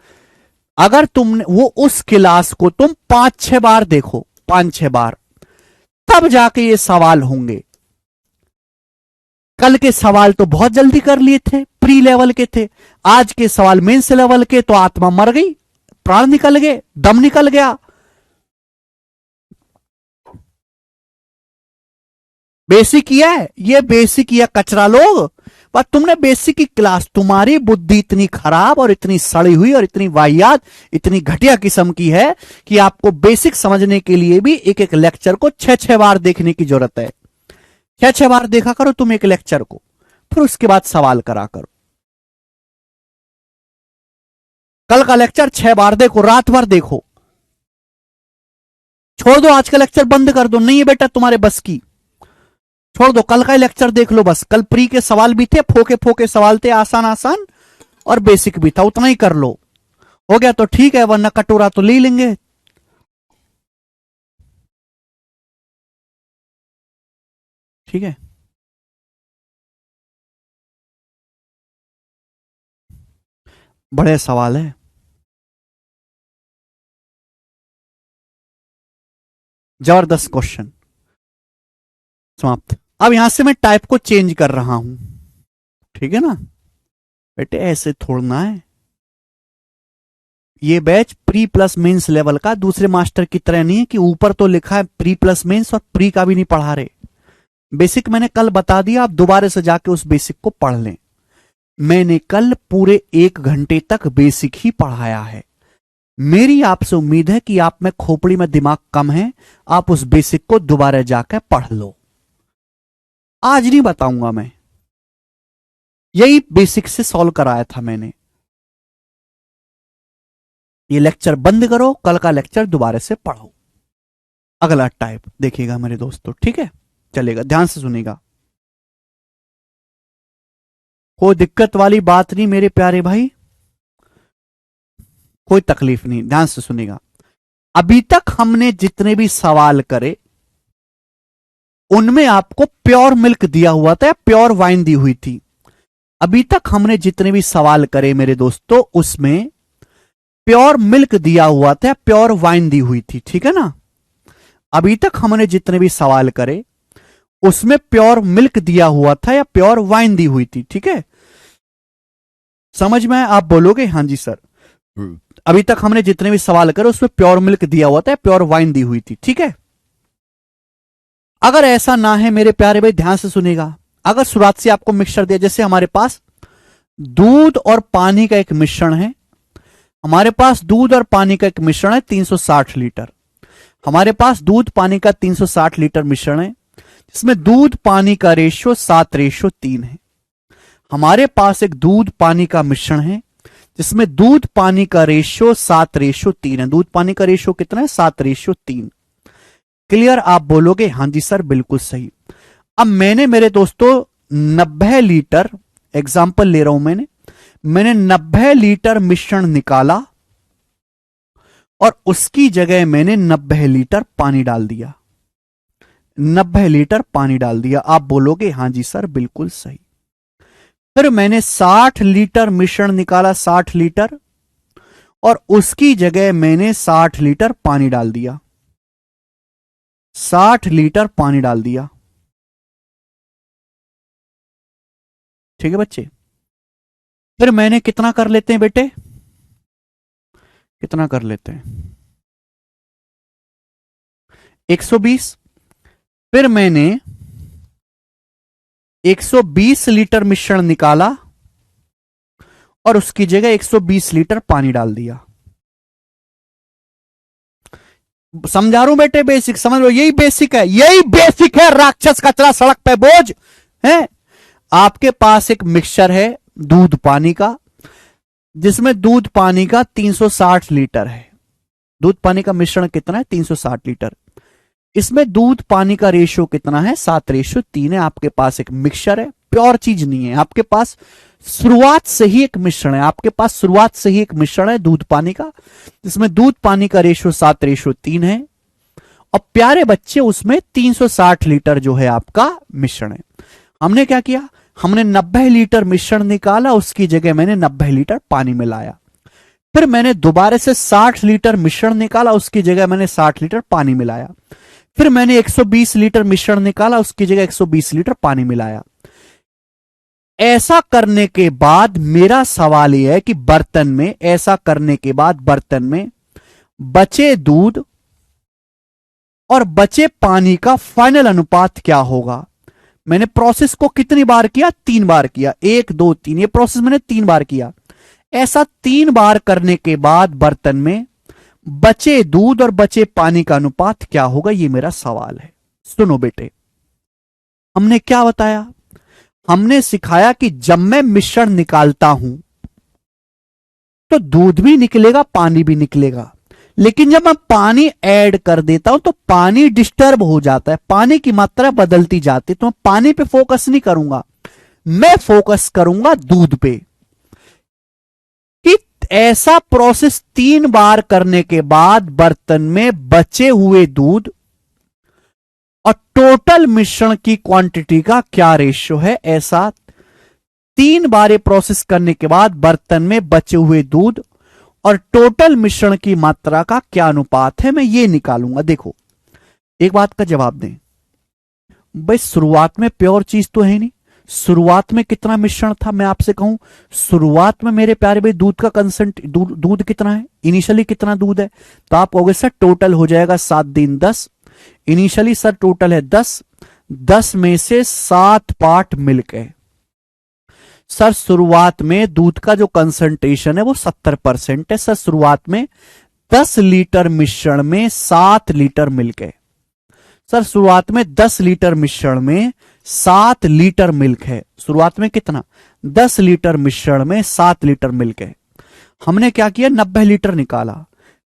अगर तुमने वो उस क्लास को तुम 5-6 बार देखो, 5-6 बार, तब जाके ये सवाल होंगे। कल के सवाल तो बहुत जल्दी कर लिए थे, प्री लेवल के थे। आज के सवाल मेंस लेवल के, तो आत्मा मर गई, प्राण निकल गए, दम निकल गया। बेसिक किया है, ये बेसिक किया कचरा लोग। पर तुमने बेसिक की क्लास, तुम्हारी बुद्धि इतनी खराब और इतनी सड़ी हुई और इतनी वाहियात, इतनी घटिया किस्म की है कि आपको बेसिक समझने के लिए भी एक एक लेक्चर को 6-6 बार देखने की जरूरत है। 6-6 बार देखा करो तुम एक लेक्चर को, फिर उसके बाद सवाल करा करो। कल का लेक्चर 6 बार देखो, रात भर देखो, छोड़ दो आज का लेक्चर, बंद कर दो, नहीं है बेटा तुम्हारे बस की, छोड़ दो, कल का लेक्चर देख लो बस। कल प्री के सवाल भी थे, फोके फोके सवाल थे, आसान आसान, और बेसिक भी था, उतना ही कर लो, हो गया तो ठीक है, वरना कटोरा तो ले लेंगे। ठीक है, बड़े सवाल है, जबरदस्त क्वेश्चन। समाप्त। अब यहां से मैं टाइप को चेंज कर रहा हूं, ठीक है ना बेटे, ऐसे थोड़ना है। ये batch pre plus mains level का, दूसरे मास्टर की तरह नहीं है कि ऊपर तो लिखा है प्री प्लस मेंस और प्री का भी नहीं पढ़ा रहे। बेसिक मैंने कल बता दिया, आप दोबारा से जाके उस बेसिक को पढ़ लें। मैंने कल पूरे 1 घंटे तक बेसिक ही पढ़ाया है। मेरी आपसे उम्मीद है कि आप में खोपड़ी में दिमाग कम है, आप उस बेसिक को दोबारा जाकर पढ़ लो। आज नहीं बताऊंगा मैं, यही बेसिक से सॉल्व कराया था मैंने। ये लेक्चर बंद करो, कल का लेक्चर दोबारा से पढ़ो। अगला टाइप देखिएगा मेरे दोस्तों, ठीक है, चलेगा, ध्यान से सुनिएगा, कोई दिक्कत वाली बात नहीं मेरे प्यारे भाई, कोई तकलीफ नहीं, ध्यान से सुनिएगा। अभी तक हमने जितने भी सवाल करे उनमें आपको प्योर मिल्क दिया हुआ था या प्योर वाइन दी हुई थी। अभी तक हमने जितने भी सवाल करे मेरे दोस्तों, उसमें प्योर मिल्क दिया हुआ था, प्योर वाइन दी हुई थी, ठीक है ना। अभी तक हमने जितने भी सवाल करे उसमें प्योर मिल्क दिया हुआ था या प्योर वाइन दी हुई थी, ठीक है, समझ में आप बोलोगे हाँ जी सर। अभी तक हमने जितने भी सवाल करे उसमें प्योर मिल्क दिया हुआ था, प्योर वाइन दी हुई थी, ठीक है। अगर ऐसा ना है मेरे प्यारे भाई, ध्यान से सुनेगा, अगर शुरुआत से आपको मिक्सचर दिया, जैसे हमारे पास दूध और पानी का एक मिश्रण है, हमारे पास दूध और पानी का एक मिश्रण है 360 लीटर, हमारे पास दूध पानी का 360 लीटर मिश्रण है, जिसमें दूध पानी का रेशियो 7:3 है। हमारे पास एक दूध पानी का मिश्रण है जिसमें दूध पानी का रेशियो 7:3 है। दूध पानी का रेशियो कितना है? 7:3। क्लियर? आप बोलोगे हां जी सर बिल्कुल सही। अब मैंने मेरे दोस्तों 90 लीटर, एग्जाम्पल ले रहा हूं मैंने 90 लीटर मिश्रण निकाला और उसकी जगह मैंने 90 लीटर पानी डाल दिया। 90 लीटर पानी डाल दिया। आप बोलोगे हां जी सर बिल्कुल सही। फिर मैंने 60 लीटर मिश्रण निकाला, 60 लीटर, और उसकी जगह मैंने 60 लीटर पानी डाल दिया। 60 लीटर पानी डाल दिया। ठीक है बच्चे? फिर मैंने कितना कर लेते हैं बेटे? कितना कर लेते हैं? 120। फिर मैंने 120 लीटर मिश्रण निकाला और उसकी जगह 120 लीटर पानी डाल दिया। समझा रहा हूं बेटे, बेसिक समझ लो, यही बेसिक है, यही बेसिक है। राक्षस कचरा सड़क पे बोझ है। आपके पास एक मिक्सचर है दूध पानी का, जिसमें दूध पानी का 360 लीटर है। दूध पानी का मिश्रण कितना है? 360 लीटर। इसमें दूध पानी का रेशियो कितना है? 7:3 है। आपके पास एक मिक्सचर है, प्योर चीज नहीं है, आपके पास शुरुआत से ही एक मिश्रण है आपके पास, शुरुआत से ही एक मिश्रण है दूध पानी का, जिसमें दूध पानी का रेशो 7:3 है, और प्यारे बच्चे उसमें 360 लीटर जो है आपका मिश्रण है। हमने क्या किया, हमने 90 लीटर मिश्रण निकाला, उसकी जगह मैंने 90 लीटर पानी मिलाया। फिर मैंने दोबारा से 60 लीटर मिश्रण निकाला, उसकी जगह मैंने 60 लीटर पानी मिलाया। फिर मैंने 120 लीटर मिश्रण निकाला, उसकी जगह 120 लीटर पानी मिलाया। ऐसा करने के बाद मेरा सवाल यह है कि बर्तन में, ऐसा करने के बाद बर्तन में बचे दूध और बचे पानी का फाइनल अनुपात क्या होगा। मैंने प्रोसेस को कितनी बार किया, 3 बार किया, 1 2 3, ये प्रोसेस मैंने 3 बार किया। ऐसा 3 बार करने के बाद बर्तन में बचे दूध और बचे पानी का अनुपात क्या होगा, ये मेरा सवाल है। सुनो बेटे, हमने क्या बताया, हमने सिखाया कि जब मैं मिश्रण निकालता हूं तो दूध भी निकलेगा, पानी भी निकलेगा, लेकिन जब मैं पानी ऐड कर देता हूं तो पानी डिस्टर्ब हो जाता है, पानी की मात्रा बदलती जाती है। तो मैं पानी पे फोकस नहीं करूंगा, मैं फोकस करूंगा दूध पे। कि ऐसा प्रोसेस 3 बार करने के बाद बर्तन में बचे हुए दूध और टोटल मिश्रण की क्वांटिटी का क्या रेशियो है। ऐसा 3 बार ये प्रोसेस करने के बाद बर्तन में बचे हुए दूध और टोटल मिश्रण की मात्रा का क्या अनुपात है, मैं ये निकालूंगा। देखो, एक बात का जवाब दें भाई, शुरुआत में प्योर चीज तो है नहीं, शुरुआत में कितना मिश्रण था, मैं आपसे कहूं शुरुआत में मेरे प्यारे भाई दूध का दूध कितना है, इनिशियली कितना दूध है, तो आप कहोगे सर टोटल हो जाएगा 7 दिन 10, इनिशियली सर टोटल है 10, 10 में से 7 पार्ट मिल गए। सर शुरुआत में दूध का जो कंसंट्रेशन है वो 70% है, सर शुरुआत में 10 लीटर मिश्रण में 7 लीटर मिल गए। सर शुरुआत में 10 लीटर मिश्रण में 7 लीटर मिल्क है, शुरुआत में कितना, 10 लीटर मिश्रण में 7 लीटर मिल्क है। हमने क्या किया, 90 लीटर निकाला,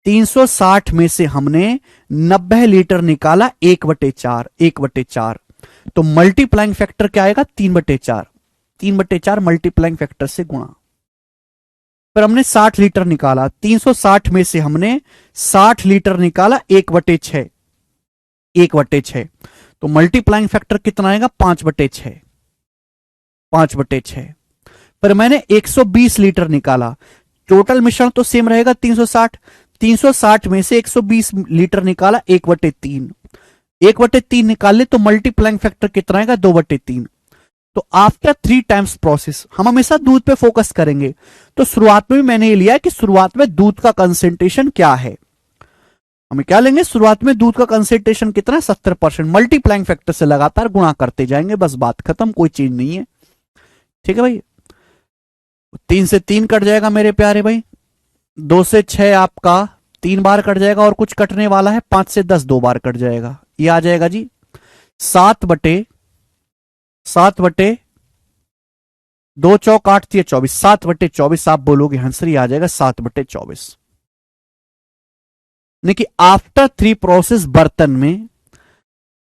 360 में से हमने 90 लीटर निकाला 1/4, 1/4, तो मल्टीप्लाइंग फैक्टर क्या आएगा, 3/4, 3/4 मल्टीप्लाइंग फैक्टर से गुणा। फिर हमने 60 लीटर निकाला, 360 में से हमने 60 लीटर निकाला 1/6, 1/6, तो मल्टीप्लाइंग फैक्टर कितना आएगा, 5/6, 5/6। फिर मैंने 120 लीटर निकाला, टोटल मिश्रण तो सेम रहेगा 360, 360 में से 120 लीटर निकाला 1/3, 1/3 निकाल ले तो मल्टीप्लाइंग फैक्टर कितना आएगा, 2/3। तो आफ्टर 3 टाइम्स प्रोसेस हम हमेशा दूध पे फोकस करेंगे। तो शुरुआत में भी मैंने ये लिया कि शुरुआत में दूध का कंसेंट्रेशन क्या है, हमें क्या लेंगे, शुरुआत में दूध का कंसेंट्रेशन कितना है, 70%, मल्टीप्लाइंग फैक्टर से लगातार गुणा करते जाएंगे, बस बात खत्म, कोई चीज नहीं है। ठीक है भाई, 3 से 3 कट जाएगा मेरे प्यारे भाई, 2 से 6 आपका 3 बार कट जाएगा, और कुछ कटने वाला है, 5 से 10 2 बार कट जाएगा, ये आ जाएगा जी 7/2 चौक 8 24, 7/24 आप बोलोगे हंसरी, आ जाएगा 7/24। कि आफ्टर 3 प्रोसेस बर्तन में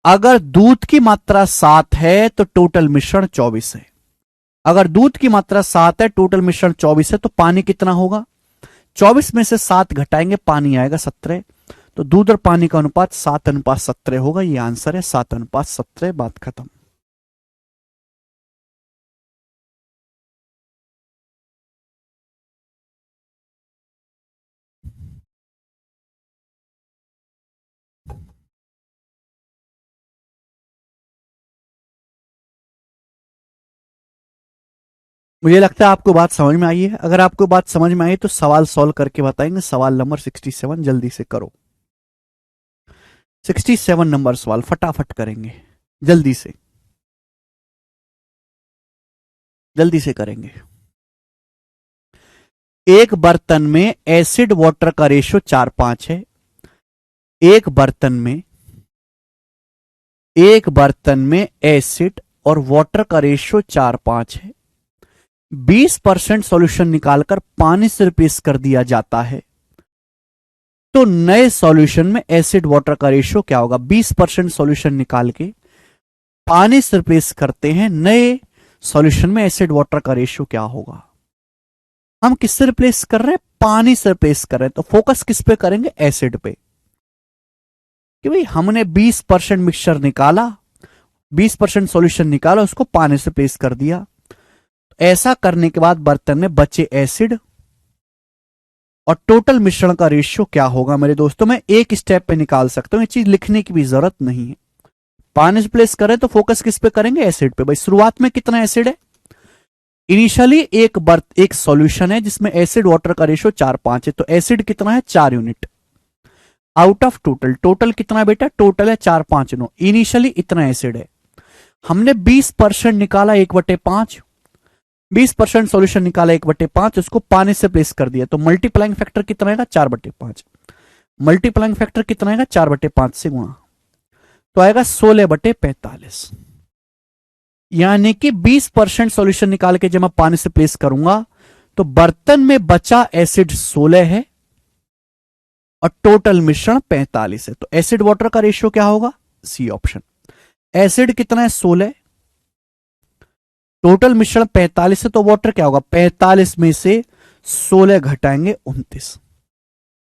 अगर दूध की मात्रा 7 है तो टोटल मिश्रण 24 है, अगर दूध की मात्रा 7 है टोटल मिश्रण 24 है, तो पानी कितना होगा, 24 में से 7 घटाएंगे पानी आएगा 17, तो दूध और पानी का अनुपात 7:17 होगा, ये आंसर है 7:17, बात खत्म। मुझे लगता है आपको बात समझ में आई है, अगर आपको बात समझ में आई तो सवाल सॉल्व करके बताएंगे। सवाल नंबर 67 जल्दी से करो, 67 नंबर सवाल फटाफट करेंगे, जल्दी से करेंगे। एक बर्तन में एसिड वाटर का रेशो 4:5 है, एक बर्तन में एसिड और वाटर का रेशो 4:5 है, 20% सॉल्यूशन निकालकर पानी से रिप्लेस कर दिया जाता है, तो नए सॉल्यूशन में एसिड वाटर का रेशियो क्या होगा। 20% सॉल्यूशन निकाल के पानी से रिप्लेस करते हैं, नए सॉल्यूशन में एसिड वाटर का रेशियो क्या होगा। हम किससे रिप्लेस कर रहे हैं, पानी से रिप्लेस कर रहे हैं, तो फोकस किस पे करेंगे, एसिड पे, कि भाई हमने 20% मिक्सचर निकाला, 20% सॉल्यूशन निकाला, उसको पानी से रिप्लेस कर दिया। ऐसा करने के बाद बर्तन में बचे एसिड और टोटल मिश्रण का रेशियो क्या होगा मेरे दोस्तों, मैं एक स्टेप पे निकाल सकता हूं, ये चीज लिखने की भी जरूरत नहीं है। पानी से प्लेस करें तो फोकस किस पे करेंगे, एसिड पे। भाई शुरुआत में कितना एसिड है, इनिशियली एक सॉल्यूशन है जिसमें एसिड वाटर का रेशियो 4:5 है, तो एसिड कितना है 4 यूनिट आउट ऑफ टोटल कितना बेटा, टोटल है 4:5 इनिशियली इतना एसिड है। हमने 20% निकाला 1/5, 20% सॉल्यूशन निकाला 1/5, उसको पानी से प्लेस कर दिया, तो मल्टीप्लाइंग फैक्टर कितना आएगा 4/5, मल्टीप्लाइंग फैक्टर कितना आएगा 4/5 से गुणा, तो आएगा 16/45। यानी कि 20% सॉल्यूशन निकाल के जब मैं पानी से प्लेस करूंगा तो बर्तन में बचा एसिड 16 है और टोटल मिश्रण 45 है, तो एसिड वाटर का रेशियो क्या होगा, सी ऑप्शन। एसिड कितना है 16, टोटल मिश्रण 45 है, तो वाटर क्या होगा, 45 में से 16 घटाएंगे 29,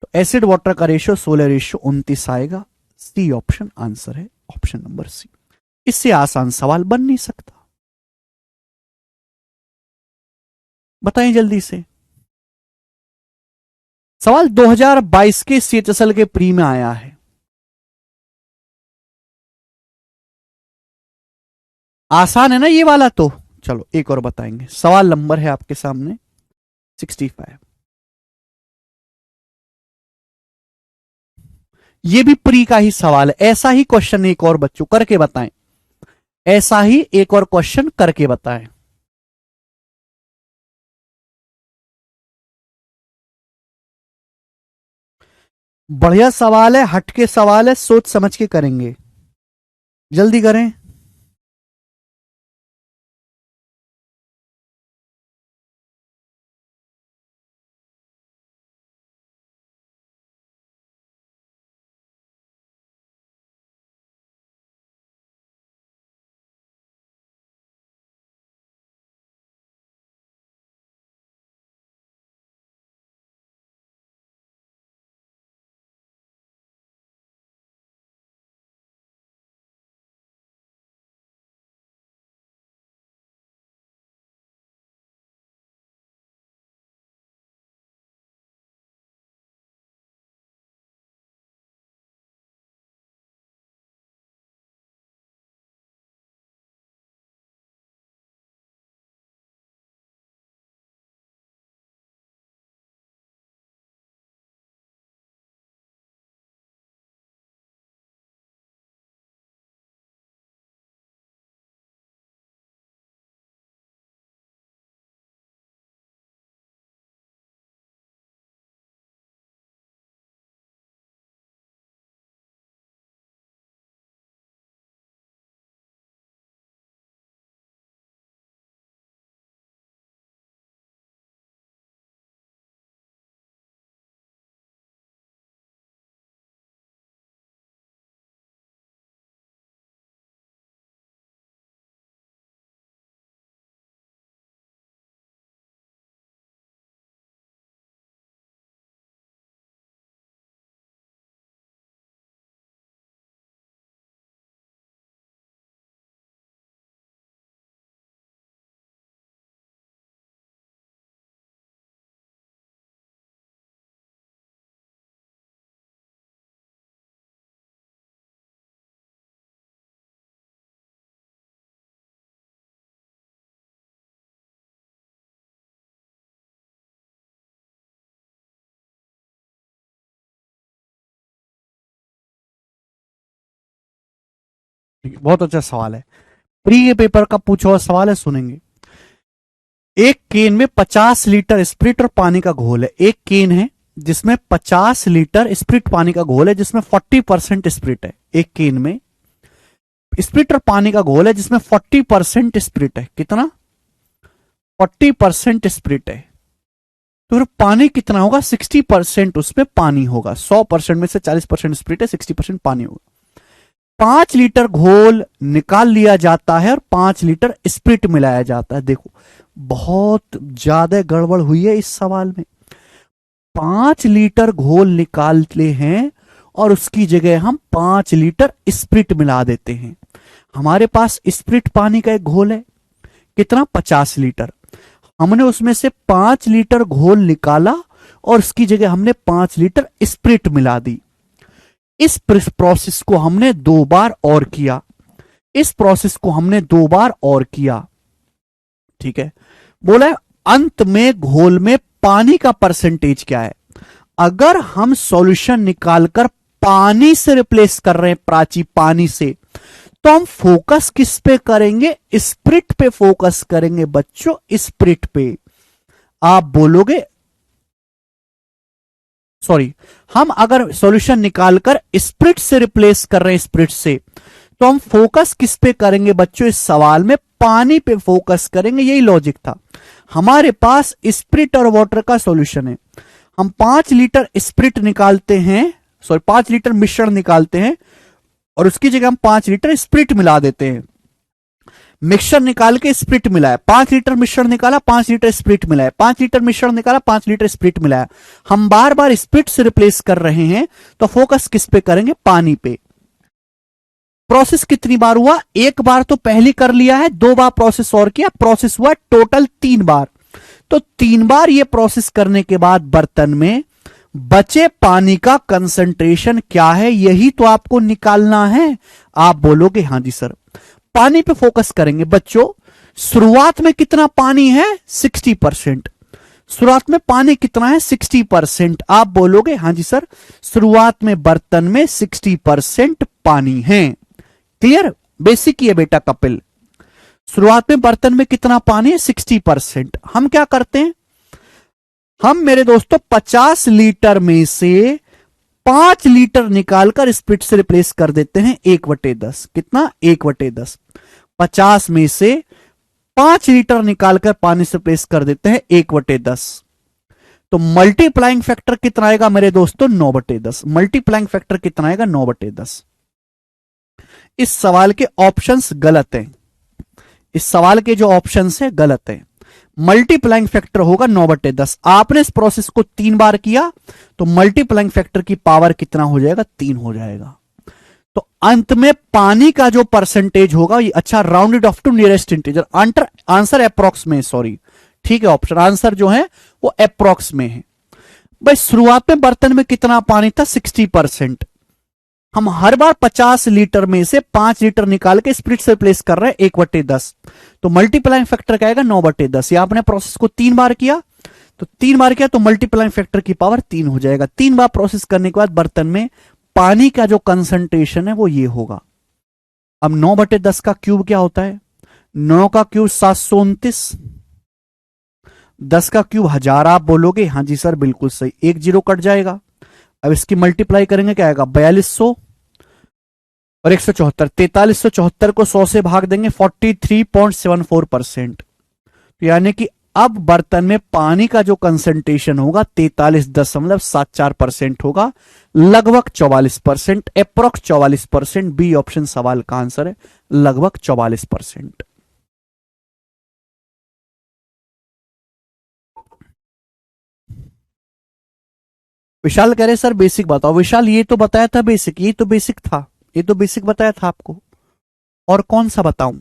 तो एसिड वाटर का रेशियो 16:29 आएगा। सी ऑप्शन आंसर है, ऑप्शन नंबर सी। इससे आसान सवाल बन नहीं सकता, बताएं जल्दी से। सवाल 2022 के CHSL के प्री में आया है, आसान है ना ये वाला, तो चलो एक और बताएंगे। सवाल नंबर है आपके सामने 65, ये भी प्री का ही सवाल है। ऐसा ही क्वेश्चन एक और बच्चों करके बताएं, ऐसा ही एक और क्वेश्चन करके बताएं। बढ़िया सवाल है, हटके सवाल है, सोच समझ के करेंगे, जल्दी करें। बहुत अच्छा सवाल है, प्री के पेपर का पूछा हुआ सवाल है, सुनेंगे। एक केन में 50 लीटर स्प्रिट और पानी का घोल है, एक केन है जिसमें 50 लीटर स्प्रिट पानी का घोल है जिसमें 40% स्प्रिट है, एक केन में स्प्रिट और पानी का घोल है जिसमें 40% स्प्रिट है, कितना 40% स्प्रिट है, तो फिर पानी कितना होगा 60% उसमें पानी होगा, 100% में से 40% स्प्रिट है, 60% पानी होगा। 5 लीटर घोल निकाल लिया जाता है और 5 लीटर स्प्रिट मिलाया जाता है। देखो बहुत ज्यादा गड़बड़ हुई है इस सवाल में। 5 लीटर घोल निकालते हैं और उसकी जगह हम 5 लीटर स्प्रिट मिला देते हैं। हमारे पास स्प्रिट पानी का एक घोल है, कितना 50 लीटर। हमने उसमें से 5 लीटर घोल निकाला और उसकी जगह हमने 5 लीटर स्प्रिट मिला दी। इस प्रोसेस को हमने 2 बार और किया, इस प्रोसेस को हमने 2 बार और किया। ठीक है, बोला है अंत में घोल में पानी का परसेंटेज क्या है। अगर हम सॉल्यूशन निकालकर पानी से रिप्लेस कर रहे हैं, प्राची पानी से, तो हम फोकस किस पे करेंगे, स्प्रिट पे फोकस करेंगे बच्चों, स्प्रिट पे। आप बोलोगे सॉरी, हम अगर सॉल्यूशन निकालकर स्प्रिट से रिप्लेस कर रहे हैं, स्प्रिट से, तो हम फोकस किस पे करेंगे बच्चों, इस सवाल में पानी पे फोकस करेंगे। यही लॉजिक था। हमारे पास स्प्रिट और वाटर का सॉल्यूशन है, हम 5 लीटर स्प्रिट निकालते हैं, सॉरी 5 लीटर मिश्रण निकालते हैं और उसकी जगह हम 5 लीटर स्प्रिट मिला देते हैं। मिक्सचर निकाल के स्प्रिट मिलाया, 5 लीटर मिश्रण निकाला, 5 लीटर स्प्रिट मिलाया, 5 लीटर मिश्रण निकाला, 5 लीटर स्प्रिट मिलाया। हम बार बार स्प्रिट से रिप्लेस कर रहे हैं, तो फोकस किस पे करेंगे, पानी पे। प्रोसेस कितनी बार हुआ, एक बार तो पहले कर लिया है, 2 बार प्रोसेस और किया, प्रोसेस हुआ टोटल 3 बार। तो 3 बार ये प्रोसेस करने के बाद बर्तन में बचे पानी का कंसंट्रेशन क्या है, यही तो आपको निकालना है। आप बोलोगे हां जी सर, पानी पे फोकस करेंगे बच्चों। शुरुआत में कितना पानी है, 60%। शुरुआत में पानी कितना है, 60%। आप बोलोगे हां जी सर, शुरुआत में बर्तन में 60% पानी है। क्लियर, बेसिक ये बेटा कपिल, शुरुआत में बर्तन में कितना पानी है, 60%। हम क्या करते हैं, हम मेरे दोस्तों 50 लीटर में से 5 लीटर निकालकर स्प्रिट से रिप्लेस कर देते हैं 1/10। कितना, 1/10। 50 में से 5 लीटर निकालकर पानी से रिप्लेस कर देते हैं 1/10। तो मल्टीप्लाइंग फैक्टर कितना आएगा मेरे दोस्तों, 9/10। मल्टीप्लाइंग फैक्टर कितना आएगा, 9/10। इस सवाल के ऑप्शंस गलत हैं, इस सवाल के जो ऑप्शंस है गलत है। मल्टीप्लाइंग फैक्टर होगा 9/10। आपने इस प्रोसेस को 3 बार किया तो मल्टीप्लाइंग फैक्टर की पावर कितना हो जाएगा, 3 हो जाएगा। तो अंत में पानी का जो परसेंटेज होगा ये, अच्छा rounded off to nearest integer, answer approx में, सॉरी ठीक है, ऑप्शन आंसर जो है वो अप्रोक्स में है। भाई शुरुआत में बर्तन में कितना पानी था, 60%। हम हर बार 50 लीटर में से 5 लीटर निकाल के स्प्रिट से रिप्लेस कर रहे हैं 1/10। तो मल्टीप्लाइंग फैक्टर क्या आएगा, 9/10। ये आपने प्रोसेस को 3 बार किया, तो 3 बार किया तो मल्टीप्लाइंग फैक्टर की पावर 3 हो जाएगा। 3 बार प्रोसेस करने के बाद बर्तन में पानी का जो कंसंट्रेशन है वो ये होगा। अब 9/10 का क्यूब क्या होता है, 9 का क्यूब 729, 10 का क्यूब 1000। आप बोलोगे हां जी सर बिल्कुल सही, 1 0 कट जाएगा। अब इसकी मल्टीप्लाई करेंगे क्या आएगा, 4200 और 174। 4374 को 100 से भाग देंगे, 43.74%। तो यानी कि अब बर्तन में पानी का जो कंसंट्रेशन होगा 43.74% होगा, लगभग 44%, अप्रोक्स 44%। बी ऑप्शन सवाल का आंसर है, लगभग 44%। विशाल कह रहे सर बेसिक बताओ। विशाल ये तो बताया था बेसिक, ये तो बेसिक था, ये तो बेसिक बताया था आपको, और कौन सा बताऊं।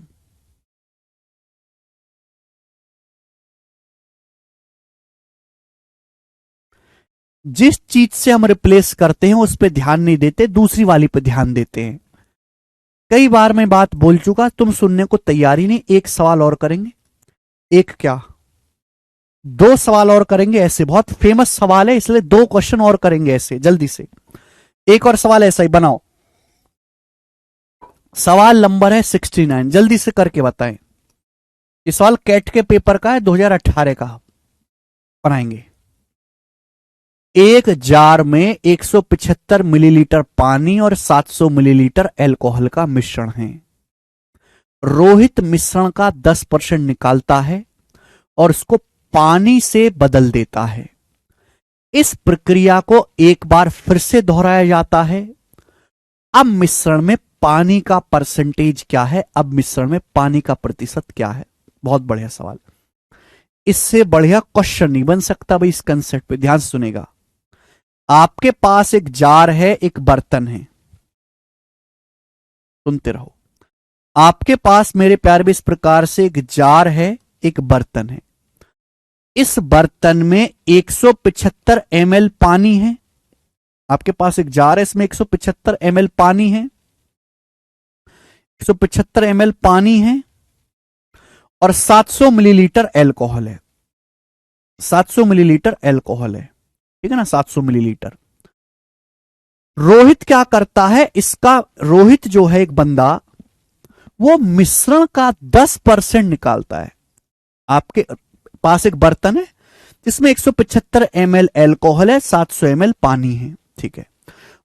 जिस चीज से हम रिप्लेस करते हैं उस पर ध्यान नहीं देते, दूसरी वाली पे ध्यान देते हैं। कई बार मैं बात बोल चुका, तुम सुनने को तैयारी नहीं। एक सवाल और करेंगे, एक क्या 2 सवाल और करेंगे, ऐसे बहुत फेमस सवाल है इसलिए 2 क्वेश्चन और करेंगे ऐसे जल्दी से। एक और सवाल ऐसा ही बनाओ। सवाल नंबर है 69, जल्दी से करके बताएं। ये सवाल कैट के पेपर का है, 2018 का बनाएंगे। एक जार में 175 मिलीलीटर पानी और 700 मिलीलीटर अल्कोहल का मिश्रण है। रोहित मिश्रण का 10% निकालता है और उसको पानी से बदल देता है। इस प्रक्रिया को एक बार फिर से दोहराया जाता है। अब मिश्रण में पानी का परसेंटेज क्या है, अब मिश्रण में पानी का प्रतिशत क्या है। बहुत बढ़िया सवाल, इससे बढ़िया क्वेश्चन नहीं बन सकता भाई। इस कंसेप्ट पे ध्यान से सुनेगा। आपके पास एक जार है, एक बर्तन है, सुनते रहो। आपके पास मेरे प्यारे भी इस प्रकार से एक जार है, एक बर्तन है। इस बर्तन में 175 ml पानी है। आपके पास एक जार है, इसमें 175 ml पानी है, 175 ml पानी है और 700 मिलीलीटर एल्कोहल है। 700 मिलीलीटर एल्कोहल है, ठीक है ना, 700 मिलीलीटर। रोहित क्या करता है, इसका रोहित जो है एक बंदा, वो मिश्रण का 10% निकालता है। आपके पास एक बर्तन है जिसमें 175 ml एल्कोहल है, 700 ml पानी है, ठीक है।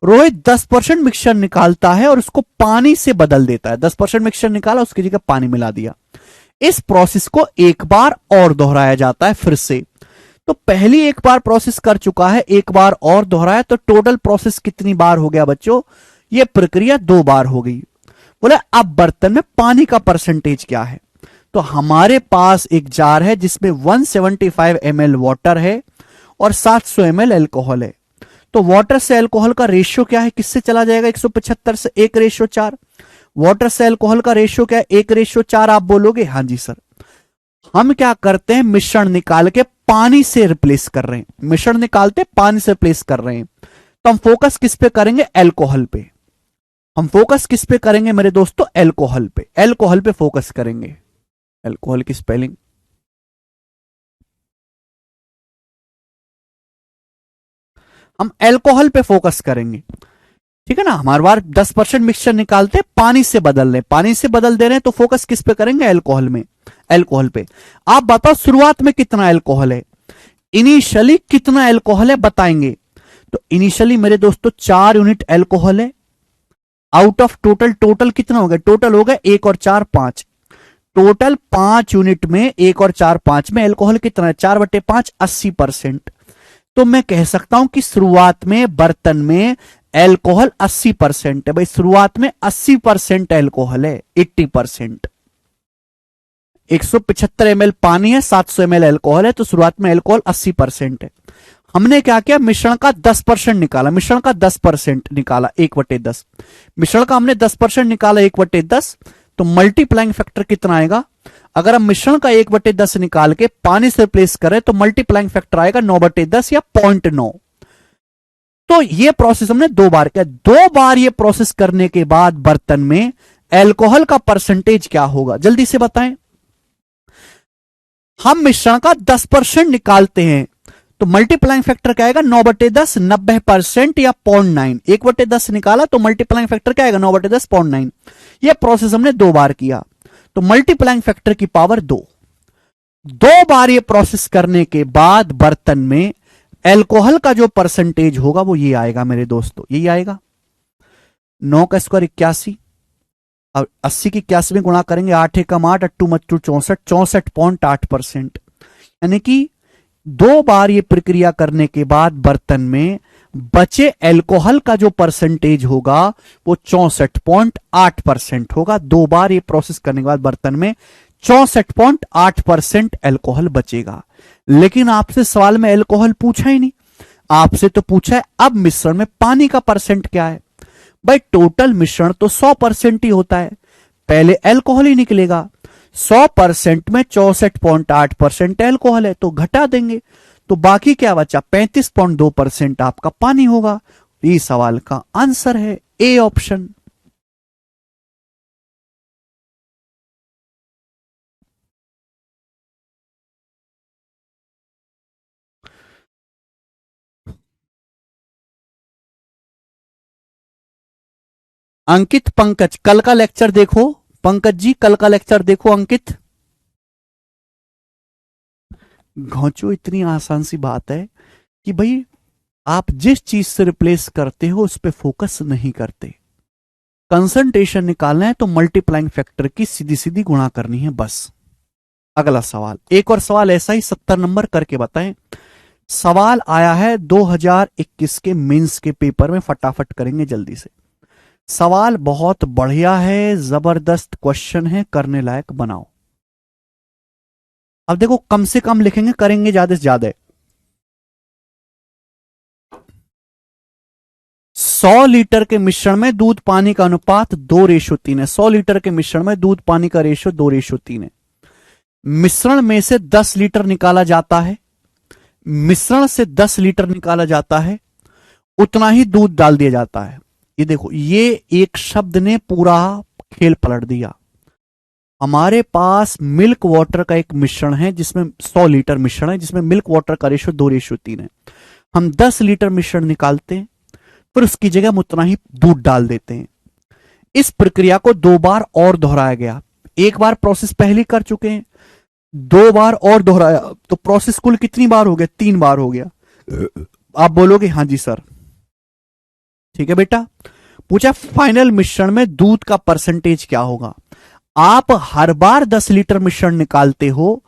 रोहित 10% मिक्सचर निकालता है और उसको पानी से बदल देता है। 10% मिक्सचर निकाला, उसकी जगह पानी मिला दिया। इस प्रोसेस को एक बार और दोहराया जाता है फिर से। तो पहली एक बार प्रोसेस कर चुका है, एक बार और दोहराया, तो टोटल प्रोसेस कितनी बार हो गया बच्चों, यह प्रक्रिया 2 बार हो गई। बोले अब बर्तन में पानी का परसेंटेज क्या है। तो हमारे पास एक जार है जिसमें 175 ml वाटर है और 700 ml एल्कोहल है। तो वाटर से एल्कोहल का रेशियो क्या है, किससे चला जाएगा, 175 से 1:4। वाटर से एल्कोहल का रेशियो क्या है, 1:4। आप बोलोगे हाँ जी सर। हम क्या करते हैं, मिश्रण निकाल के पानी से रिप्लेस कर रहे हैं। मिश्रण निकालते पानी से रिप्लेस कर रहे हैं। तो हम फोकस किस पे करेंगे, एल्कोहल पे। हम फोकस किस पे करेंगे मेरे दोस्तों, एल्कोहल पे। एल्कोहल पे फोकस करेंगे। एल्कोहल की स्पेलिंग, हम एल्कोहल पे फोकस करेंगे, ठीक है ना। हमारे बार 10% मिक्सचर निकालते पानी से बदल रहे, पानी से बदल दे रहे हैं, तो फोकस किस पे करेंगे, एल्कोहल में, एल्कोहल पे। आप बताओ शुरुआत में कितना एल्कोहल है, इनिशियली कितना एल्कोहल है बताएंगे। तो इनिशियली मेरे दोस्तों 4 यूनिट एल्कोहल है। आउट ऑफ टोटल कितना हो गया, टोटल हो गया 1 और 4 5। टोटल 5 यूनिट में 1 और 4 5 में एल्कोहल कितना है, 4/5, 80%। तो मैं कह सकता हूं कि शुरुआत में बर्तन में एल्कोहल 80% है। भाई शुरुआत में 80% एल्कोहल है, 80%। 175 ml पानी है, 700 ml एल्कोहल है, तो शुरुआत में एल्कोहल 80% है। हमने क्या किया, मिश्रण का 10% निकाला। मिश्रण का 10% निकाला, 1/10। मिश्रण का हमने 10% निकाला, 1/10। तो मल्टीप्लाइंग फैक्टर कितना आएगा, अगर हम मिश्रण का 1/10 निकाल के पानी से रिप्लेस करें तो मल्टीप्लाइंग फैक्टर आएगा 9/10 या 0.9। तो ये प्रोसेस हमने 2 बार किया। 2 बार ये प्रोसेस करने के बाद बर्तन में एल्कोहल का परसेंटेज क्या होगा, जल्दी से बताएं। हम मिश्रण का 10% निकालते हैं तो मल्टीप्लाइंग फैक्टर क्या आएगा, 9/10, 90% या 0.9। 1/10 निकाला तो मल्टीप्लाइंग फैक्टर क्या आएगा, 9/10, 0.9। यह प्रोसेस हमने 2 बार किया, तो मल्टीप्लाइंग फैक्टर की पावर 2। 2 बार ये प्रोसेस करने के बाद बर्तन में एल्कोहल का जो परसेंटेज होगा वो ये आएगा मेरे दोस्तों, यही आएगा। 9 का स्क्वायर 81 और 80 की 81 में गुणा करेंगे, 8 एकम 8, 8 मच्चू 64, 64.8%। यानी कि 2 बार ये प्रक्रिया करने के बाद बर्तन में बचे एल्कोहल का जो परसेंटेज होगा वो 64.8% होगा। 2 बार ये प्रोसेस करने के बाद बर्तन में 64.8% एल्कोहल बचेगा। लेकिन आपसे सवाल में एल्कोहल पूछा ही नहीं, आपसे तो पूछा है अब मिश्रण में पानी का परसेंट क्या है। भाई टोटल मिश्रण तो 100% ही होता है, पहले एल्कोहल ही निकलेगा। 100% में 64.8% एल्कोहल है तो घटा देंगे, तो बाकी क्या बचा, 35.2% आपका पानी होगा। ये सवाल का आंसर है ए ऑप्शन। अंकित, पंकज, कल का लेक्चर देखो। पंकज जी कल का लेक्चर देखो। अंकित, घोंचो इतनी आसान सी बात है कि भाई आप जिस चीज से रिप्लेस करते हो उस पर फोकस नहीं करते। कंसंट्रेशन निकालना है तो मल्टीप्लाइंग फैक्टर की सीधी सीधी गुणा करनी है बस। अगला सवाल, एक और सवाल ऐसा ही 70 नंबर करके बताएं। सवाल आया है 2021 के मेंस के पेपर में, फटाफट करेंगे जल्दी से। सवाल बहुत बढ़िया है, जबरदस्त क्वेश्चन है, करने लायक बनाओ। अब देखो, कम से कम लिखेंगे, करेंगे ज्यादा से ज्यादा। 100 लीटर के मिश्रण में दूध पानी का अनुपात 2:3 है। 100 लीटर के मिश्रण में दूध पानी का रेशियो 2:3 है। मिश्रण में से 10 लीटर निकाला जाता है, मिश्रण से 10 लीटर निकाला जाता है, उतना ही दूध डाल दिया जाता है। ये देखो, ये एक शब्द ने पूरा खेल पलट दिया। हमारे पास मिल्क वाटर का एक मिश्रण है जिसमें 100 लीटर मिश्रण है जिसमें मिल्क वाटर का रेशियो 2:3 है। हम 10 लीटर मिश्रण निकालते हैं, फिर उसकी जगह हम उतना ही दूध डाल देते हैं। इस प्रक्रिया को 2 बार और दोहराया गया। एक बार प्रोसेस पहले कर चुके हैं, 2 बार और दोहराया, तो प्रोसेस कुल कितनी बार हो गया? 3 बार हो गया। आप बोलोगे हाँ जी सर, ठीक है बेटा। पूछा फाइनल मिश्रण में दूध का परसेंटेज क्या होगा। आप हर बार 10 लीटर मिश्रण निकालते हो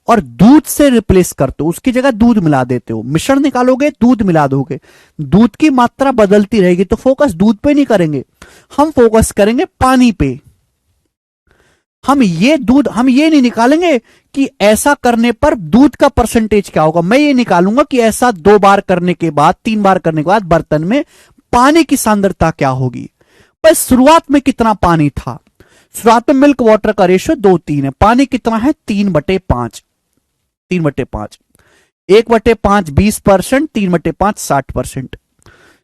और दूध से रिप्लेस करते हो, उसकी जगह दूध मिला देते हो। मिश्रण निकालोगे, दूध मिला दोगे, दूध की मात्रा बदलती रहेगी, तो फोकस दूध पे नहीं करेंगे, हम फोकस करेंगे पानी पे। हम ये नहीं निकालेंगे कि ऐसा करने पर दूध का परसेंटेज क्या होगा। मैं ये निकालूंगा कि ऐसा 2 बार करने के बाद, 3 बार करने के बाद बर्तन में पानी की सांद्रता क्या होगी। पर शुरुआत में कितना पानी था? शुरुआत में मिल्क वाटर का रेशियो 2:3 है, पानी कितना है? 3/5। 3/5, 1/5 20%, 3/5 60%।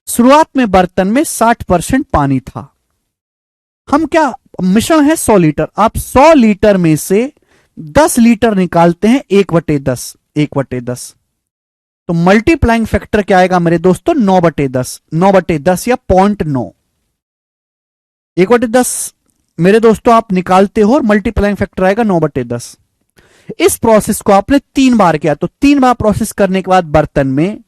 शुरुआत में बर्तन में 60% पानी था। हम क्या, मिश्रण है 100 लीटर, आप 100 लीटर में से 10 लीटर निकालते हैं, 1/10, 1/10। तो मल्टीप्लाइंग फैक्टर क्या आएगा मेरे दोस्तों? 9/10, 9/10 या 0.9। 1/10 मेरे दोस्तों आप निकालते हो और मल्टीप्लाइंग फैक्टर आएगा 9/10। इस प्रोसेस को आपने 3 बार किया, तो 3 बार प्रोसेस करने के बाद बर्तन में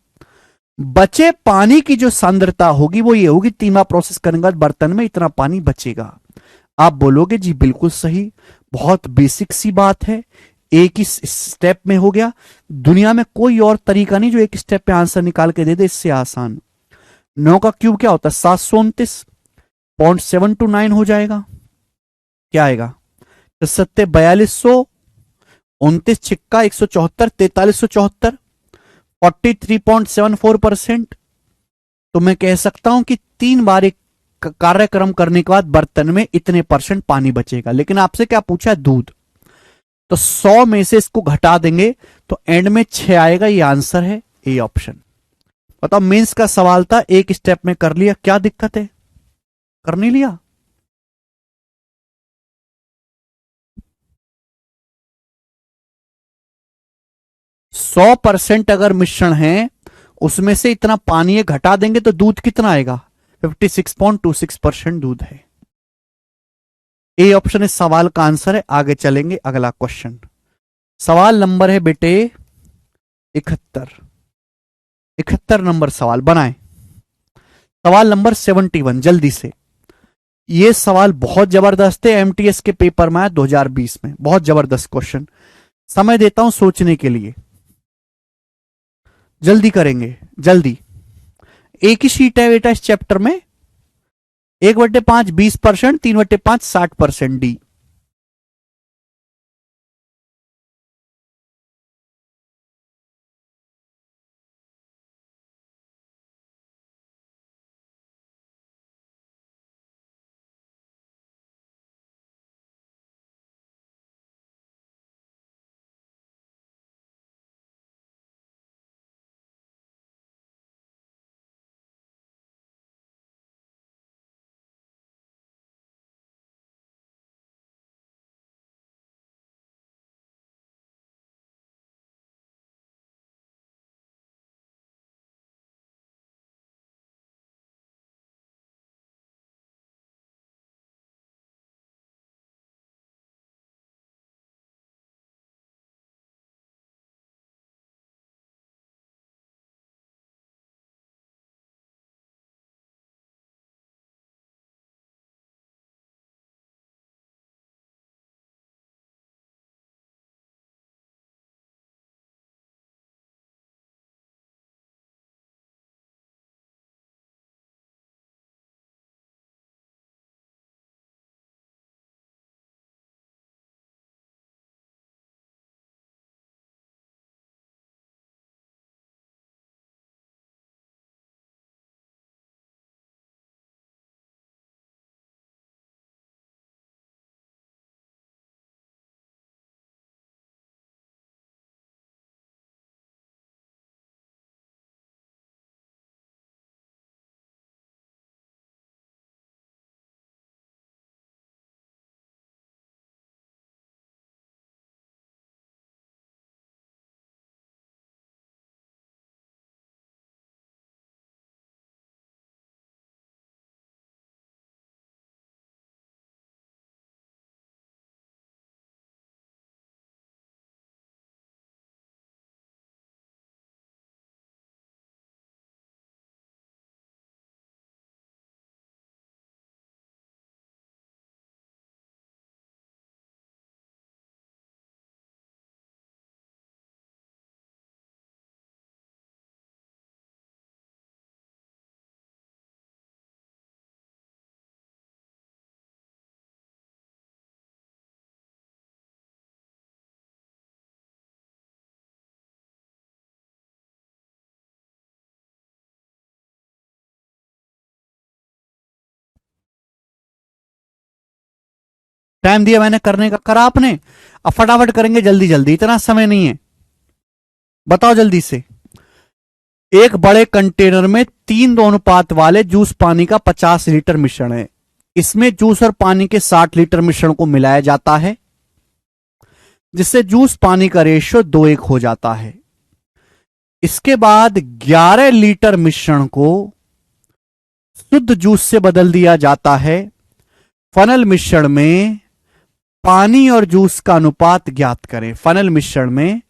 बचे पानी की जो सांद्रता होगी वो ये होगी, 3 बार प्रोसेस करने के बाद बर्तन में इतना पानी बचेगा। आप बोलोगे जी बिल्कुल सही, बहुत बेसिक सी बात है, एक ही स्टेप में हो गया। दुनिया में कोई और तरीका नहीं जो एक स्टेप पे आंसर निकाल के दे दे इससे आसान। 9 का क्यूब क्या होता है? 729, 0.729 हो जाएगा। क्या आएगा? तो 42, 29 छिक्का 174, 4374, 43.74%। तो मैं कह सकता हूं कि 3 बार एक कार्यक्रम करने के बाद बर्तन में इतने परसेंट पानी बचेगा। लेकिन आपसे क्या पूछा? दूध। तो 100 में से इसको घटा देंगे तो एंड में 6 आएगा। ये आंसर है, ए ऑप्शन। बताओ, मेंस का सवाल था, एक स्टेप में कर लिया, क्या दिक्कत है? कर नहीं लिया? 100% अगर मिश्रण है, उसमें से इतना पानी है, घटा देंगे तो दूध कितना आएगा? 56.26% दूध है। ए ऑप्शन इस सवाल का आंसर है। आगे चलेंगे, अगला क्वेश्चन। सवाल नंबर है बेटे 71। 71 नंबर सवाल बनाए। सवाल नंबर 71, जल्दी से। ये सवाल बहुत जबरदस्त है, एमटीएस के पेपर में आया 2020 में, बहुत जबरदस्त क्वेश्चन। समय देता हूं सोचने के लिए, जल्दी करेंगे, जल्दी। एक ही शीट है बेटा इस चैप्टर में। 1/5 20%, 3/5 60%। डी। टाइम दिया मैंने करने का, करा आपने? अब फटाफट करेंगे, जल्दी जल्दी, इतना समय नहीं है, बताओ जल्दी से। एक बड़े कंटेनर में 3 अनुपात वाले जूस पानी का 50 लीटर मिश्रण है। इसमें जूस और पानी के 60 लीटर मिश्रण को मिलाया जाता है, जिससे जूस पानी का रेशियो 2:1 हो जाता है। इसके बाद 11 लीटर मिश्रण को शुद्ध जूस से बदल दिया जाता है। फनल मिश्रण में पानी और जूस का अनुपात ज्ञात करें। फनल मिश्रण में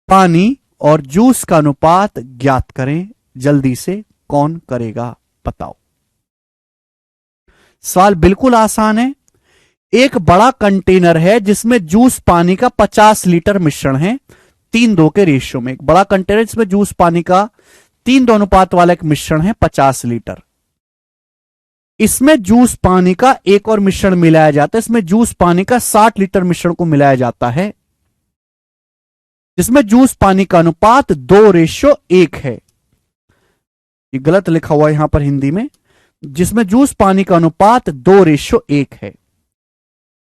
पानी और जूस का अनुपात ज्ञात करें। जल्दी से कौन करेगा, बताओ। सवाल बिल्कुल आसान है। एक बड़ा कंटेनर है जिसमें जूस पानी का 50 लीटर मिश्रण है, 3:2 के रेशियो में। एक बड़ा कंटेनर जिसमें जूस पानी का 3:2 अनुपात वाला एक मिश्रण है, 50 लीटर। इसमें जूस पानी का एक और मिश्रण मिलाया जाता है। इसमें जूस पानी का 60 लीटर मिश्रण को मिलाया जाता है, जिसमें जूस पानी का अनुपात 2:1 है। ये गलत लिखा हुआ है यहां पर हिंदी में, जिसमें जूस पानी का अनुपात 2:1 है।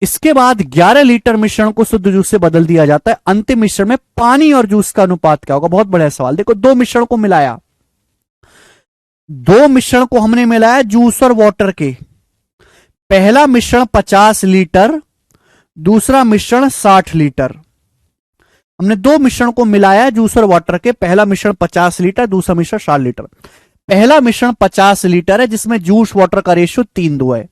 इसके बाद 11 लीटर मिश्रण को शुद्ध जूस से बदल दिया जाता है। अंतिम मिश्रण में पानी और जूस का अनुपात क्या होगा? बहुत बढ़िया सवाल। देखो, 2 मिश्रण को मिलाया, 2 मिश्रण को हमने मिलाया जूस और वाटर के। पहला मिश्रण 50 लीटर, दूसरा मिश्रण 60 लीटर। हमने 2 मिश्रण को मिलाया जूस और वाटर के। पहला मिश्रण 50 लीटर, दूसरा मिश्रण 60 लीटर। पहला मिश्रण 50 लीटर है, जिसमें जूस वाटर का रेशियो 3:2 है।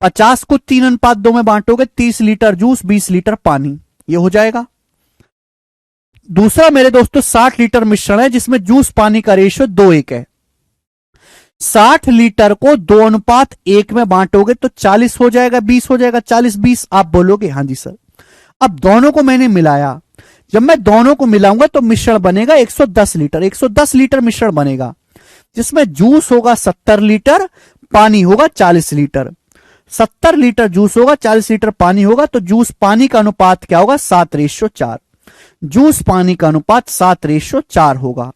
50 को 3:2 में बांटोगे, 30 लीटर जूस, 20 लीटर पानी, ये हो जाएगा। दूसरा मेरे दोस्तों 60 लीटर मिश्रण है, जिसमें जूस पानी का रेशियो 2:1 है। 60 लीटर को 2:1 में बांटोगे तो 40 हो जाएगा, 20 हो जाएगा, 40-20 आप बोलोगे हाँ जी सर। अब दोनों को मैंने मिलाया, जब मैं दोनों को मिलाऊंगा तो मिश्रण बनेगा 110 लीटर। 110 लीटर मिश्रण बनेगा, जिसमें जूस होगा 70 लीटर, पानी होगा 40 लीटर। 70 लीटर जूस होगा, 40 लीटर पानी होगा, तो जूस पानी का अनुपात क्या होगा? 7:4। जूस पानी का अनुपात 7:4 होगा।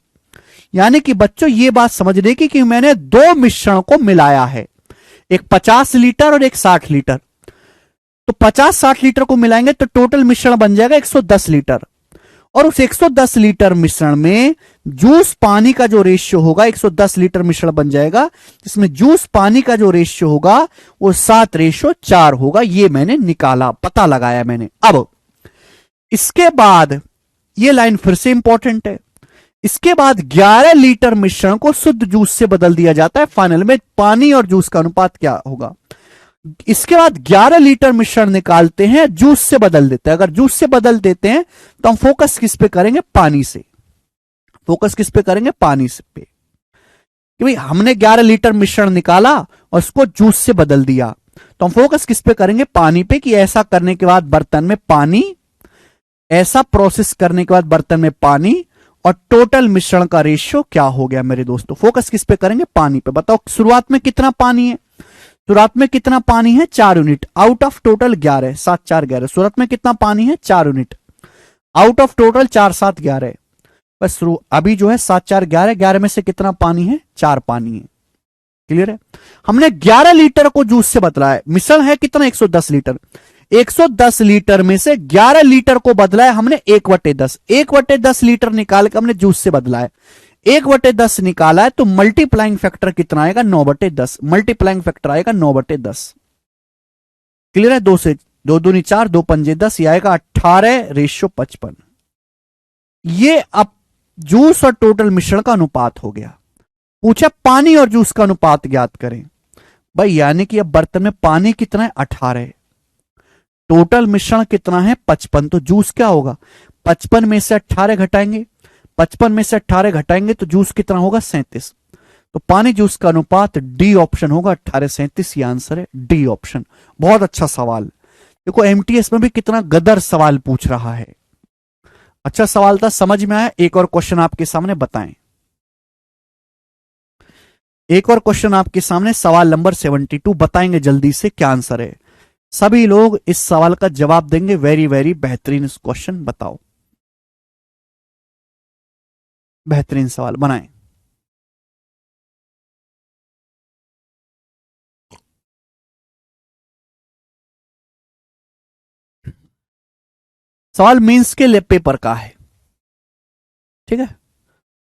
यानी कि बच्चों ये बात समझने की कि मैंने 2 मिश्रण को मिलाया है, एक 50 लीटर और एक 60 लीटर। तो 50-60 लीटर को मिलाएंगे तो टोटल मिश्रण बन जाएगा 110 लीटर। और उस 110 लीटर मिश्रण में जूस पानी का जो रेशियो होगा, 110 लीटर मिश्रण बन जाएगा, जिसमें जूस पानी का जो रेशियो होगा वो 7:4 होगा। ये मैंने निकाला, पता लगाया मैंने। अब इसके बाद ये लाइन फिर से इंपॉर्टेंट है। इसके बाद 11 लीटर मिश्रण को शुद्ध जूस से बदल दिया जाता है। फाइनल में पानी और जूस का अनुपात क्या होगा? इसके बाद 11 लीटर मिश्रण निकालते हैं, जूस से बदल देते हैं। अगर जूस से बदल देते हैं तो हम फोकस किस पे करेंगे? पानी से। फोकस किस पे करेंगे? पानी से पे। कि भाई हमने 11 लीटर मिश्रण निकाला और उसको जूस से बदल दिया, तो हम फोकस किस पे करेंगे? पानी पे। कि ऐसा करने के बाद बर्तन में पानी, ऐसा प्रोसेस करने के बाद बर्तन में पानी और टोटल मिश्रण का रेशियो क्या हो गया मेरे दोस्तों? फोकस किस पे करेंगे? पानी पे। बताओ शुरुआत में कितना पानी है? शुरुआत में कितना पानी है? 4 यूनिट आउट ऑफ टोटल 11। 7 4 11। शुरुआत में कितना पानी है? 4 यूनिट आउट ऑफ टोटल 4 7 11। बस अभी जो है 7 4 11, 11 में से कितना पानी है? 4 पानी है। क्लियर है? हमने 11 लीटर को जूस से बदला है। मिश्रण है कितना? 110 लीटर। 110 लीटर में से 11 लीटर को बदला है हमने 1/10। 1/10 लीटर निकाल के हमने जूस से बदला है। 1/10 निकाला है तो मल्टीप्लाइंग फैक्टर कितना आएगा? 9/10। मल्टीप्लाइंग फैक्टर आएगा 9/10। क्लियर है? 2 से 2 दूनी 4, 2 पंजे 10, ये आएगा 18:55। ये अब जूस और टोटल मिश्रण का अनुपात हो गया। पूछा पानी और जूस का अनुपात ज्ञात करें। भाई यानी कि अब बर्तन में पानी कितना है? 18 है। टोटल मिश्रण कितना है? 55। तो जूस क्या होगा? 55 में से 18 घटाएंगे, 55 में से 18 घटाएंगे तो जूस कितना होगा? 37। तो पानी जूस का अनुपात डी ऑप्शन होगा, 18:37। ये आंसर है डी ऑप्शन। बहुत अच्छा सवाल। देखो एमटीएस में भी कितना गदर सवाल पूछ रहा है। अच्छा सवाल था, समझ में आया? एक और क्वेश्चन आपके सामने बताएं। एक और क्वेश्चन आपके सामने, सवाल नंबर 72। बताएंगे जल्दी से क्या आंसर है। सभी लोग इस सवाल का जवाब देंगे। वेरी वेरी बेहतरीन क्वेश्चन। बताओ, बेहतरीन सवाल बनाएं। सवाल मेंस के पेपर का है, ठीक है,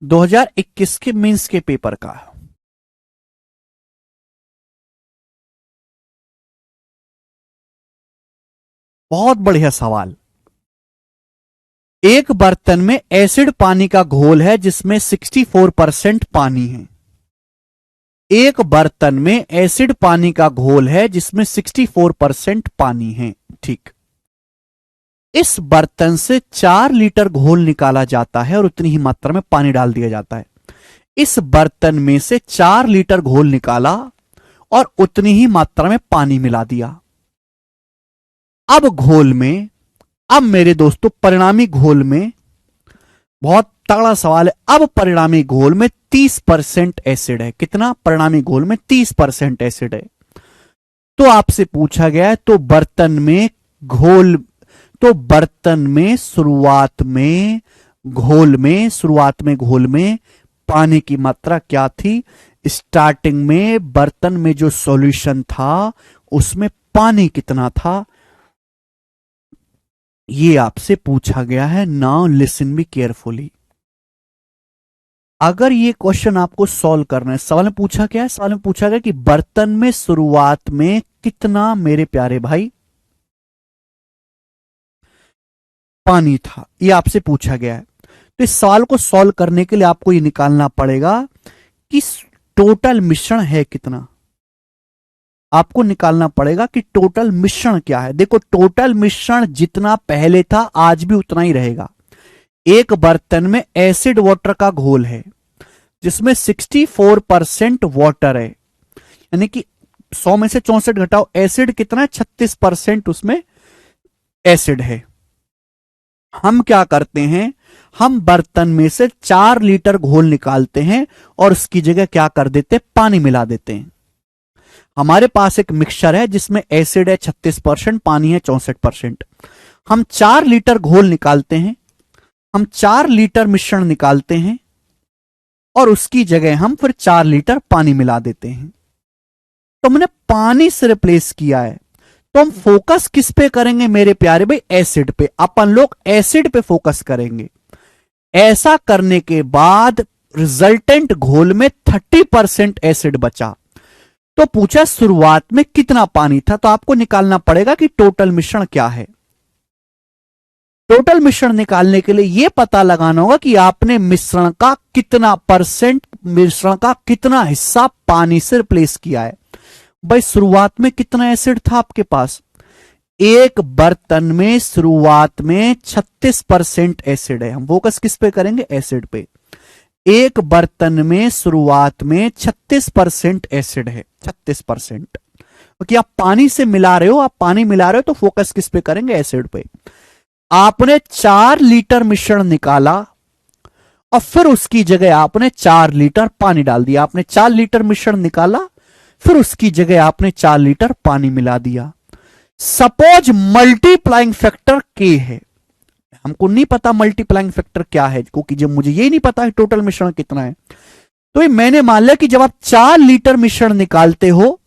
2021 के मेंस के पेपर का है। बहुत बढ़िया सवाल। एक बर्तन में एसिड पानी का घोल है जिसमें 64% पानी है। एक बर्तन में एसिड पानी का घोल है जिसमें 64% पानी है, ठीक। इस बर्तन से 4 लीटर घोल निकाला जाता है और उतनी ही मात्रा में पानी डाल दिया जाता है। इस बर्तन में से 4 लीटर घोल निकाला और उतनी ही मात्रा में पानी मिला दिया। अब घोल में, अब मेरे दोस्तों परिणामी घोल में, बहुत तगड़ा सवाल है, अब परिणामी घोल में 30% एसिड है। कितना? परिणामी घोल में 30% एसिड है। तो आपसे पूछा गया है तो बर्तन में घोल, तो बर्तन में शुरुआत में घोल में पानी की मात्रा क्या थी? स्टार्टिंग में बर्तन में जो सॉल्यूशन था उसमें पानी कितना था, ये आपसे पूछा गया है। Now listen me carefully. अगर ये क्वेश्चन आपको सॉल्व करना है, सवाल में पूछा क्या है? सवाल में पूछा गया कि बर्तन में शुरुआत में कितना, मेरे प्यारे भाई, पानी था, ये आपसे पूछा गया है। तो इस सवाल को सॉल्व करने के लिए आपको ये निकालना पड़ेगा कि टोटल मिश्रण है कितना। आपको निकालना पड़ेगा कि टोटल मिश्रण क्या है। देखो, टोटल मिश्रण जितना पहले था आज भी उतना ही रहेगा। एक बर्तन में एसिड वाटर का घोल है जिसमें 64% वाटर है, यानी कि 100 में से 64 घटाओ, एसिड कितना है? 36% उसमें एसिड है। हम क्या करते हैं, हम बर्तन में से 4 लीटर घोल निकालते हैं और उसकी जगह क्या कर देते हैं? पानी मिला देते हैं। हमारे पास एक मिक्सचर है जिसमें एसिड है 36%, पानी है 64%। हम 4 लीटर घोल निकालते हैं, हम 4 लीटर मिश्रण निकालते हैं और उसकी जगह हम फिर 4 लीटर पानी मिला देते हैं। तो हमने पानी से रिप्लेस किया है। तो हम फोकस किस पे करेंगे मेरे प्यारे भाई? एसिड पे। अपन लोग एसिड पे फोकस करेंगे। ऐसा करने के बाद रिजल्टेंट घोल में 30% एसिड बचा। तो पूछा शुरुआत में कितना पानी था, तो आपको निकालना पड़ेगा कि टोटल मिश्रण क्या है। टोटल मिश्रण निकालने के लिए यह पता लगाना होगा कि आपने मिश्रण का कितना परसेंट, मिश्रण का कितना हिस्सा पानी से रिप्लेस किया है। भाई शुरुआत में कितना एसिड था आपके पास? एक बर्तन में शुरुआत में 36% एसिड है। हम फोकस किस पे करेंगे? एसिड पे। एक बर्तन में शुरुआत में 36% एसिड है, 36%। क्योंकि आप पानी से मिला रहे हो, आप पानी मिला रहे हो तो फोकस किस पे करेंगे? एसिड पे। आपने 4 लीटर मिश्रण निकाला और फिर उसकी जगह आपने 4 लीटर पानी डाल दिया। आपने 4 लीटर मिश्रण निकाला, फिर उसकी जगह आपने 4 लीटर पानी मिला दिया। सपोज मल्टीप्लाइंग फैक्टर के है, हमको नहीं पता मल्टीप्लाइंग फैक्टर क्या है, क्योंकि जब मुझे ये नहीं पता कि टोटल मिश्रण कितना है, तो ये मैंने मान लिया कि जब आप 4 लीटर मिश्रण निकालते हो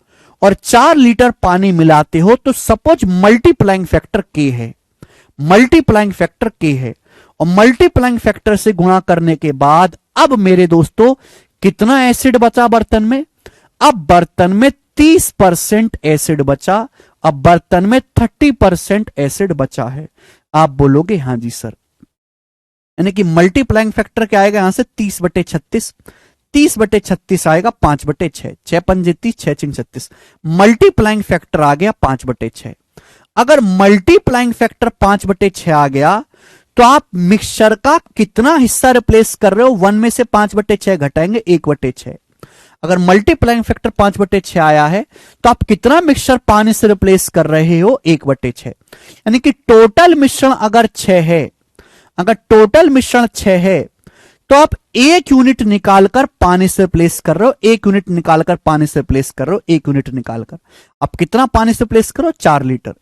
और 4 लीटर पानी मिलाते हो तो सपोज मल्टीप्लाइंग फैक्टर के है, मल्टीप्लाइंग फैक्टर के है। और मल्टीप्लाइंग फैक्टर से गुणा करने के बाद अब मेरे दोस्तों कितना एसिड बचा बर्तन में? अब बर्तन में 30% एसिड बचा। अब बर्तन में 30% एसिड बचा है। आप बोलोगे हाँ जी सर, यानी कि मल्टीप्लाइंग फैक्टर क्या आएगा यहां से? 30/36। 30/36 आएगा 5/6। 6 पंजे 30, 6 चिंग 36। मल्टीप्लाइंग फैक्टर आ गया 5/6। अगर मल्टीप्लाइंग फैक्टर 5/6 आ गया तो आप मिक्सचर का कितना हिस्सा रिप्लेस कर रहे हो? 1 में से 5/6 घटाएंगे, 1/6। अगर मल्टीप्लाइंग फैक्टर 5/6 आया है तो आप कितना मिक्सचर पानी से रिप्लेस कर रहे हो? 1/6। यानी कि टोटल मिश्रण अगर 6 है, अगर टोटल मिश्रण 6 है तो आप 1 यूनिट निकालकर पानी से रिप्लेस कर रहे हो, 1 यूनिट निकालकर पानी से रिप्लेस कर रहे हो, 1 यूनिट निकालकर। आप कितना पानी से रिप्लेस करो? 4 लीटर।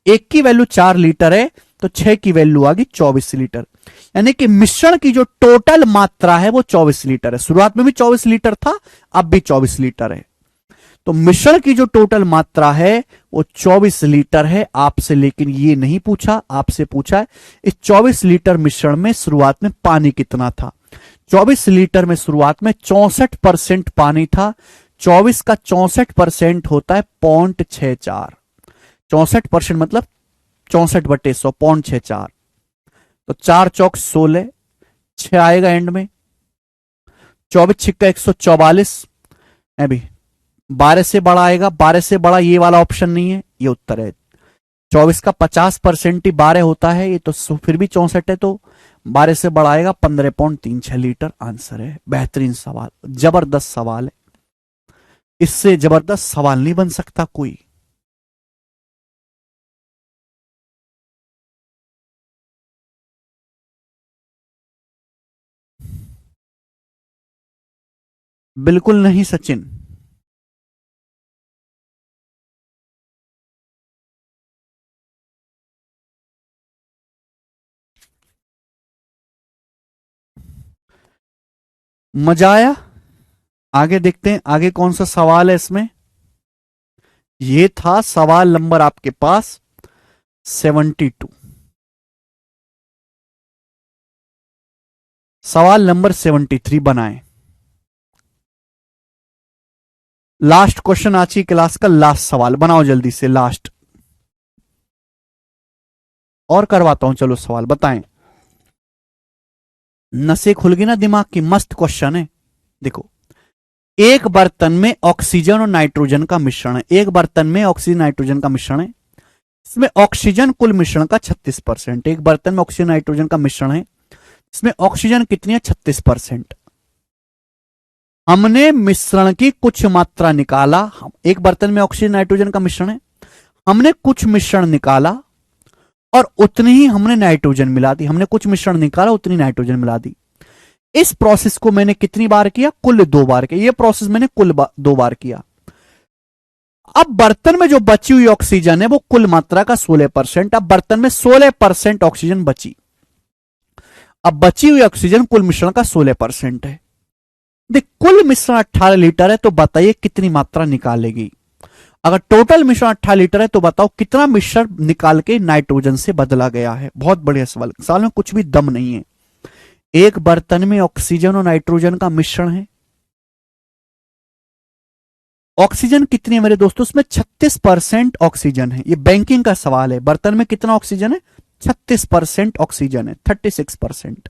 1 की वैल्यू 4 लीटर है तो 6 की वैल्यू आ गई 24 लीटर। यानी कि मिश्रण की जो टोटल मात्रा है वो 24 लीटर है। शुरुआत में भी 24 लीटर था, अब भी 24 लीटर है। तो मिश्रण की जो टोटल मात्रा है वो 24 लीटर है आपसे, लेकिन ये नहीं पूछा, आपसे पूछा है इस 24 लीटर मिश्रण में शुरुआत में पानी कितना था। 24 लीटर में शुरुआत में 64% पानी था। 24 का 64% होता है 0.64। 64% मतलब 64/100, 0.64। तो 4 चौक 16, 6 आएगा एंड में। 24 छिक्का 144 है भी। 12 से बड़ा आएगा, 12 से बड़ा ये वाला ऑप्शन नहीं है, ये उत्तर है। 24 का 50% ही 12 होता है, ये तो फिर भी 64 है, तो 12 से बड़ा आएगा 15.36 लीटर आंसर है। बेहतरीन सवाल, जबरदस्त सवाल है, इससे जबरदस्त सवाल नहीं बन सकता कोई। बिल्कुल नहीं सचिन। मजा आया? आगे देखते हैं आगे कौन सा सवाल है इसमें। ये था सवाल नंबर आपके पास 72। सवाल नंबर 73 बनाएं। लास्ट क्वेश्चन आज की क्लास का लास्ट सवाल, बनाओ जल्दी से लास्ट। और करवाता हूं, चलो सवाल बताएं। नसें खुल गई ना दिमाग की, मस्त क्वेश्चन है। देखो, एक बर्तन में ऑक्सीजन और नाइट्रोजन का मिश्रण है। एक बर्तन में ऑक्सीजन नाइट्रोजन का मिश्रण है। इसमें ऑक्सीजन कुल मिश्रण का 36%। एक बर्तन में ऑक्सीजन नाइट्रोजन का मिश्रण है, इसमें ऑक्सीजन कितनी है? 36%। हमने मिश्रण की कुछ मात्रा निकाला। एक बर्तन में ऑक्सीजन नाइट्रोजन का मिश्रण है, हमने कुछ मिश्रण निकाला और उतनी ही हमने नाइट्रोजन मिला दी। हमने कुछ मिश्रण निकाला, उतनी नाइट्रोजन मिला दी। इस प्रोसेस को मैंने कितनी बार किया? कुल 2 बार किया। यह प्रोसेस मैंने कुल 2 बार किया। अब बर्तन में जो बची हुई ऑक्सीजन है वो कुल मात्रा का 16%। अब बर्तन में 16% ऑक्सीजन बची। अब बची हुई ऑक्सीजन कुल मिश्रण का 16% है। देख, कुल मिश्रण 18 लीटर है, तो बताइए कितनी मात्रा निकालेगी। अगर टोटल मिश्रण 18 लीटर है तो बताओ कितना मिश्रण निकाल के नाइट्रोजन से बदला गया है। बहुत बढ़िया सवाल, सवाल में कुछ भी दम नहीं है। एक बर्तन में ऑक्सीजन और नाइट्रोजन का मिश्रण है। ऑक्सीजन कितनी है मेरे दोस्तों? उसमें 36% ऑक्सीजन है। ये बैंकिंग का सवाल है। बर्तन में कितना ऑक्सीजन है? 36% ऑक्सीजन है, 36%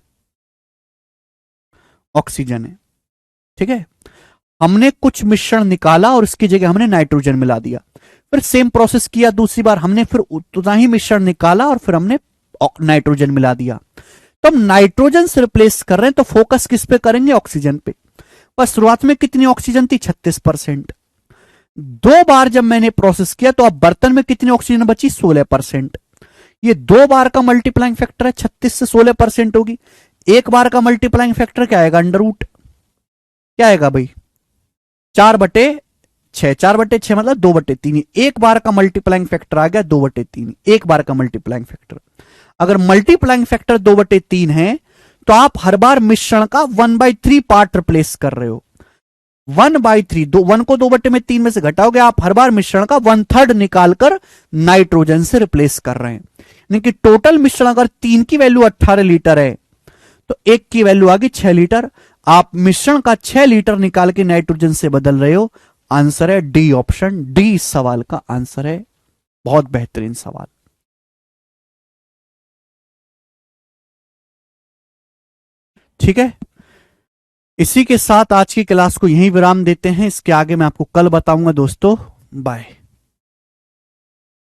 ऑक्सीजन है। ठीक है, हमने कुछ मिश्रण निकाला और उसकी जगह हमने नाइट्रोजन मिला दिया। फिर सेम प्रोसेस किया दूसरी बार, हमने फिर उतना ही मिश्रण निकाला और फिर हमने नाइट्रोजन मिला दिया। तो हम नाइट्रोजन से रिप्लेस कर रहे हैं, तो फोकस किस पे करेंगे? ऑक्सीजन पे। बस शुरुआत में कितनी ऑक्सीजन थी? 36%। 2 बार जब मैंने प्रोसेस किया तो अब बर्तन में कितनी ऑक्सीजन बची? 16%। ये 2 बार का मल्टीप्लाइंग फैक्टर है, 36 से 16% होगी। एक बार का मल्टीप्लाइंग फैक्टर क्या आएगा? Under root. क्या आएगा भाई? 4/6। 4/6 मतलब 2/3। एक बार का मल्टीप्लाइंग फैक्टर आ गया 2/3। एक बार का मल्टीप्लाइंग फैक्टर। अगर मल्टीप्लाइंग फैक्टर 2/3 है तो आप हर बार मिश्रण का 1/3 पार्ट रिप्लेस कर रहे हो। 1/3, 1 को 2/3 में से घटाओगे, आप हर बार मिश्रण का 1/3 निकालकर नाइट्रोजन से रिप्लेस कर रहे हैं। यानी कि टोटल मिश्रण अगर 3 की वैल्यू 18 लीटर है तो 1 की वैल्यू आ गई 6 लीटर। आप मिश्रण का 6 लीटर निकाल के नाइट्रोजन से बदल रहे हो। आंसर है डी ऑप्शन, डी इस सवाल का आंसर है। बहुत बेहतरीन सवाल। ठीक है, इसी के साथ आज की क्लास को यहीं विराम देते हैं। इसके आगे मैं आपको कल बताऊंगा दोस्तों। बाय।